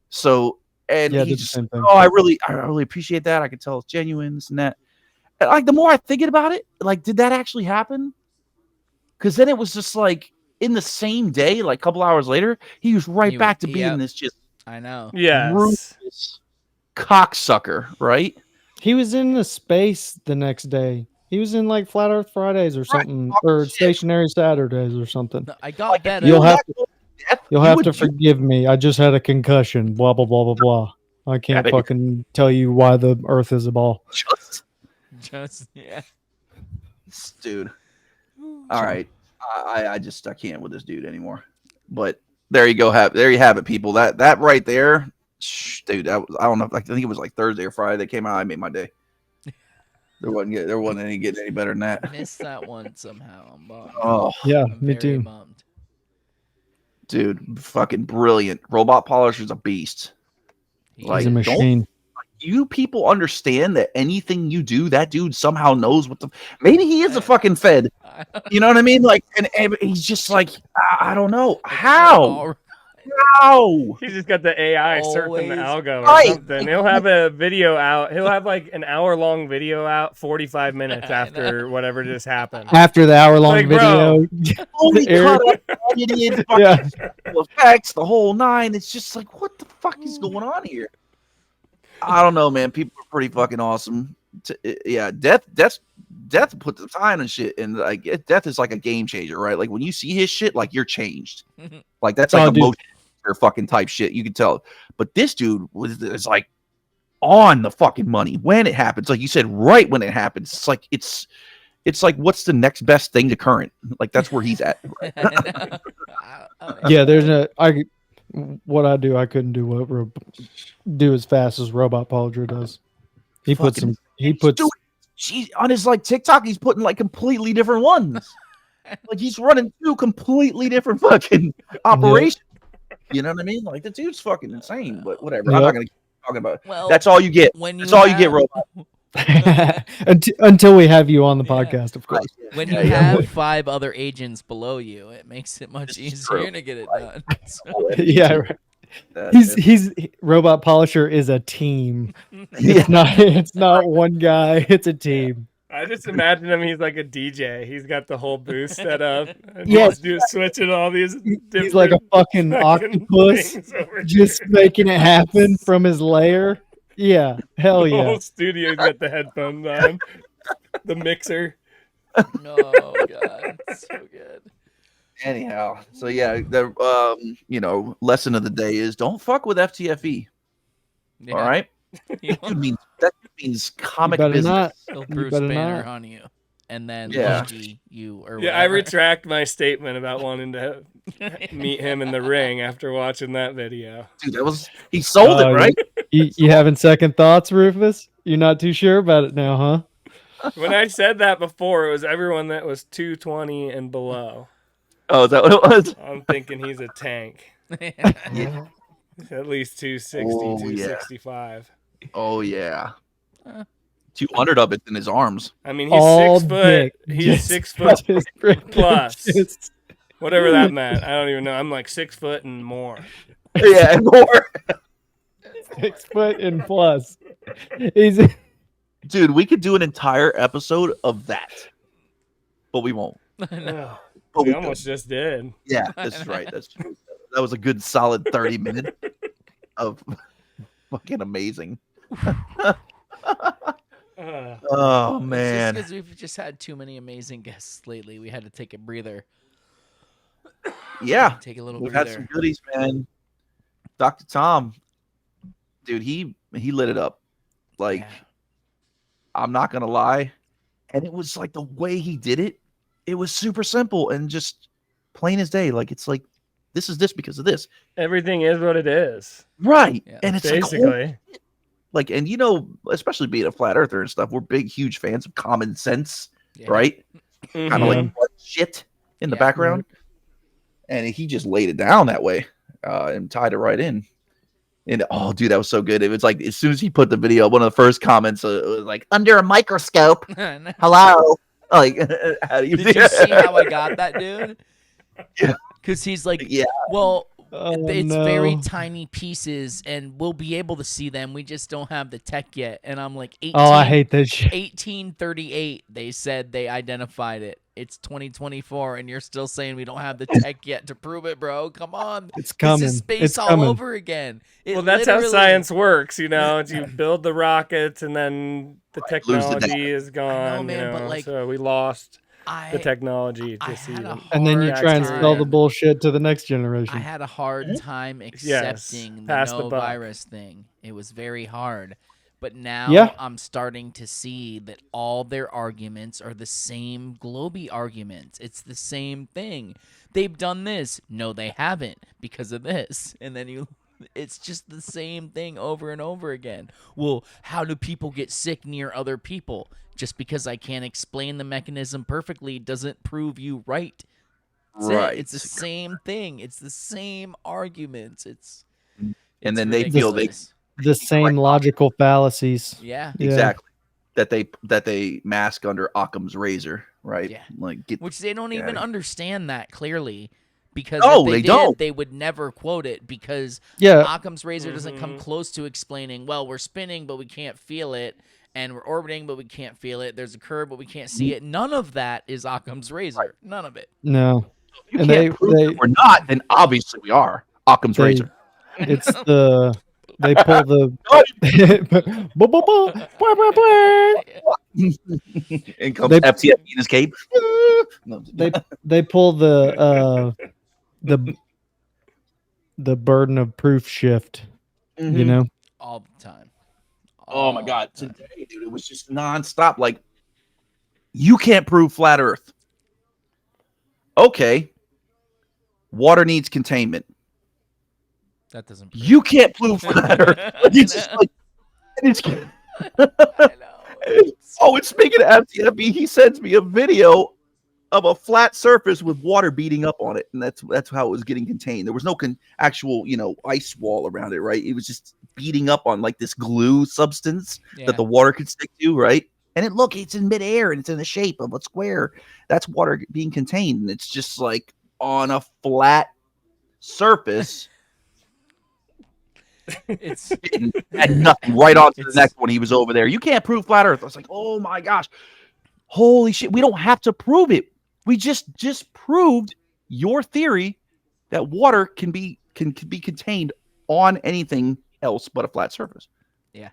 So, and he just, I really appreciate that. I could tell it's genuine, this and that. And like, the more I think about it, like, did that actually happen? Because then it was just like in the same day, like a couple hours later, he was back to being this just. I know. Yes. Cocksucker, right? He was in the space the next day. He was in like Flat Earth Fridays or something, or Stationary Saturdays or something. No, I got better. You'll have to forgive me. I just had a concussion. Blah blah blah blah blah. I can't fucking tell you why the Earth is a ball. Just yeah, dude. All right, I can't with this dude anymore. But. There you go. There you have it, people. That right there, dude. That was, I don't know. I think it was like Thursday or Friday that came out. I made my day. There wasn't getting any better than that. I missed that one somehow. I'm bummed. Oh yeah, me too. Bummed. Dude, fucking brilliant. Robot Polisher's a beast. He's a machine. You people understand that anything you do, that dude somehow knows what the. Maybe he is a fucking Fed. You know what I mean? Like, and he's just like, I don't know how. He's just got the AI surfing the algo or something. He'll have a video out. He'll have like an hour-long video out, 45 minutes after whatever just happened. After the hour-long video, only cut up, edited, effects, the whole nine. It's just like, what the fuck is going on here? I don't know, man. People are pretty fucking awesome. Yeah, death put the time and shit, and like death is like a game changer, right? Like when you see his shit, like you're changed. Like that's like emotion or fucking type shit. You can tell. But this dude is like on the fucking money when it happens. Like you said, right when it happens. It's like it's like what's the next best thing to current? Like that's where he's at. Yeah, what I do, I couldn't do as fast as Robot Polisher does. He puts on his like TikTok, he's putting like completely different ones. Like he's running 2 completely different fucking operations. You know what I mean? Like the dude's fucking insane. But whatever. I'm not gonna keep talking about it. Well, that's all you get. That's all you get, Robot. Until we have you on the podcast, of course. When you have 5 other agents below you, it makes it much easier to get it done. Yeah, right. He's Robot Polisher is a team. It's not one guy, it's a team. I just imagine him. He's like a DJ. He's got the whole booth set up. And he's switching all these. He's like a fucking octopus, just making it happen from his lair. Yeah, hell yeah. The whole studio's got the headphones on, the mixer. Oh god, so good. Anyhow, so yeah, the lesson of the day is don't fuck with FTFE. Yeah. All right, that means comic better business. not. He'll You Bruce better Banner not. on you, and then Yeah. Loki you or Yeah, whatever. I retract my statement about wanting to meet him in the ring after watching that video. Dude, he sold it, right? You having second thoughts, Rufus? You're not too sure about it now, huh? When I said that before, it was everyone that was 220 and below. Oh, is that what it was? I'm thinking he's a tank. Yeah. At least 260, Oh, 265. Oh yeah. 200 of it in his arms. I mean, he's All 6 foot. dick. He's Just 6 foot just plus. just- Whatever that meant. I don't even know. I'm like 6 foot and more. Yeah, and more. 6 foot and plus. He's Dude, we could do an entire episode of that, but we won't. No. But We we almost just did. Yeah, that's right. That's true. That was a good solid 30 minutes of fucking amazing. Oh man. It's just because we've just had too many amazing guests lately. We had to take a breather. Yeah. Take a little We've breather. had some goodies, man. Dr. Tom, dude, he lit it up. Like, I'm not gonna lie. And it was like the way he did it, it was super simple and just plain as day. Like, it's like, this is this because of this. Everything is what it is. Right. Yeah. And it's basically like, and you know, especially being a flat earther and stuff, we're big, huge fans of common sense, right? Mhm. Kind of like shit in the background. And he just laid it down that way and tied it right in. And oh, dude, that was so good. It was like as soon as he put the video, one of the first comments was like, "Under a microscope." Hello, like, how do you? Did you see how I got that, dude? Yeah, because he's like, yeah. Well, Oh, it's very no. tiny pieces, and we'll be able to see them. We just don't have the tech yet. And I'm like, 18, Oh, I hate that shit. 1838. They said they identified it. It's 2024, and you're still saying we don't have the tech yet to prove it, bro. Come on, It's coming. This is space It's all coming. over again. It Well, that's how literally- science works, you know. You build the rockets, and then the lose the technology data. is gone. man, you know, but, like, so we lost I- the technology I to see had a them. And then you hard try and sell the time. bullshit to the next generation. I had a hard time accepting the pass the no buck. virus thing. It was very hard. But now Yeah. I'm starting to see that all their arguments are the same Globy arguments. It's the same thing. They've done this. No, they haven't because of this. And then it's just the same thing over and over again. Well, how do people get sick near other people? Just because I can't explain the mechanism perfectly doesn't prove you right. That's it. Right. It's the same thing. It's the same arguments. And then they feel they the same logical fallacies. Yeah. exactly that they mask under Occam's razor, right? Yeah. Like Which they don't even understand that clearly, because No, if they they did, don't. they would never quote it, because Yeah. Occam's razor doesn't come close to explaining, well, we're spinning, but we can't feel it, and we're orbiting, but we can't feel it. There's a curve, but we can't see it. None of that is Occam's razor. None of it. No. If you And can't prove that we're not, then obviously we are Occam's razor. It's the they pull the In comes They- FTF in his cape. No, they pull the burden of proof shift. You Mhm. know. All the time. Oh my god, today, dude, it was just nonstop. Like, you can't prove flat Earth. Okay, water needs containment. That doesn't. You can't prove flat Earth. It's just like, it's. Oh, and speaking of FTF, he sends me a video of a flat surface with water beating up on it, and that's how it was getting contained. There was no actual, ice wall around it, right? It was just beating up on like this glue substance Yeah. that the water could stick to, right? And it's in midair and it's in the shape of a square. That's water being contained, and it's just like on a flat surface. It's and nothing right on to the next one. He was over there. You can't prove flat Earth. I was like, oh my gosh, holy shit! We don't have to prove it. We just proved your theory that water can be contained on anything else but a flat surface. Yeah.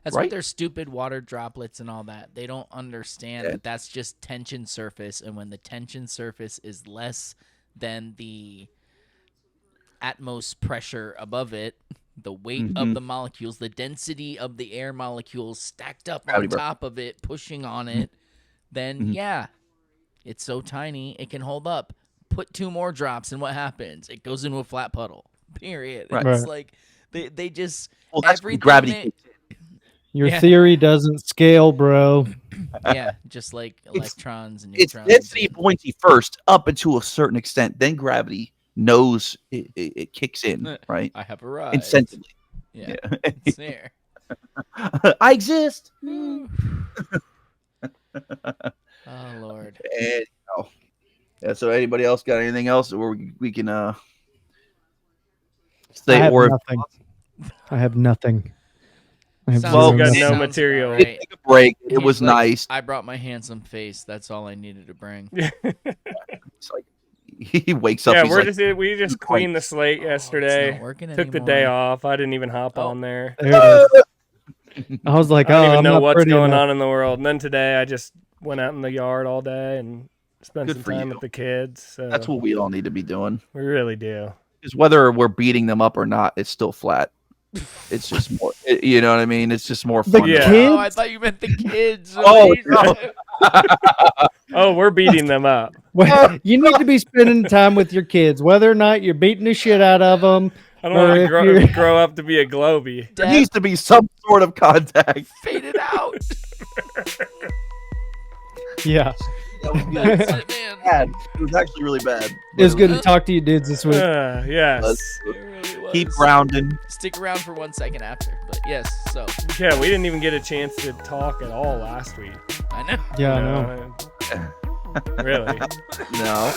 That's right? what their stupid water droplets and all that. They don't understand that that's just tension surface, and when the tension surface is less than the atmos pressure above it, the weight of the molecules, the density of the air molecules stacked up on top of it, pushing on it, then yeah, it's so tiny it can hold up. Put 2 more drops, and what happens? It goes into a flat puddle. Period. Right. It's like they just that's when gravity. Your theory doesn't scale, bro. Yeah, just like electrons and it's neutrons. It's density buoyancy first, up until a certain extent. Then gravity knows it kicks in, right? I have arrived. Incentively. Yeah. It's there. I exist. Oh, Lord. And, yeah, so anybody else got anything else where we can say? I have or nothing. I have nothing. I have Well, got no sounds material. about right. Take a break. It He's was like, nice. I brought my handsome face. That's all I needed to bring. It's like he wakes up. Yeah, he's we just cleaned the slate yesterday. not working Took the anymore. day off. I didn't even hop on there. There it is. I was like, I don't oh, even I'm know not what's pretty going enough. on in the world. And then today I just went out in the yard all day and spent Good some for time you. with the kids. So That's what we all need to be doing. we really do. Because whether we're beating them up or not, it's still flat. It's just more, you know what I mean? It's just more fun. Yeah. Oh, I thought you meant the kids. Oh, no. Oh, we're beating them up. Well, you need to be spending time with your kids, whether or not you're beating the shit out of them. I don't want to grow up to be a Globey. There needs to be some sort of contact. Fade it out. Yeah. That's it, man. Bad. It was actually really bad. It was good to talk to you dudes this week. Yes. It really was. Keep grounding. Stick around for 1 second after. But yes, so. Yeah, we didn't even get a chance to talk at all last week. I know. Yeah, I You know. Really? No.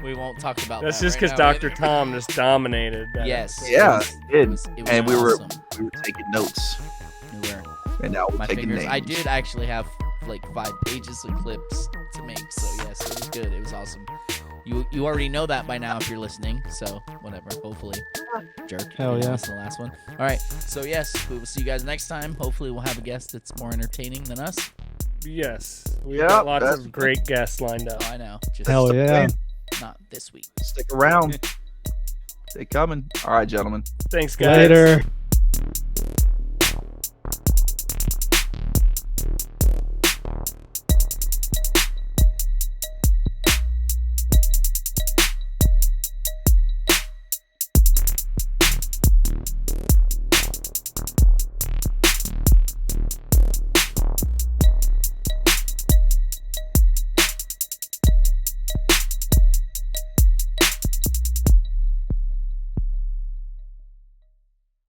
We won't talk about That's that just right because now. Dr. Tom just dominated. that Yes. episode. Yeah, it was did. And we were awesome. taking notes. We were. And now we're My taking fingers. names. I did actually have like 5 pages of clips to make. So yes, it was good. It was awesome. You already know that by now if you're listening. So whatever. Hopefully, jerk. Hell You yeah. listened to the last one. All right. So yes, we will see you guys next time. Hopefully, we'll have a guest that's more entertaining than us. Yes. We've Yep, got lots that's- of great guests lined up. Oh, I know. Just Hell yeah. not this week. Stick around. They coming. All right, gentlemen. Thanks, guys. Later.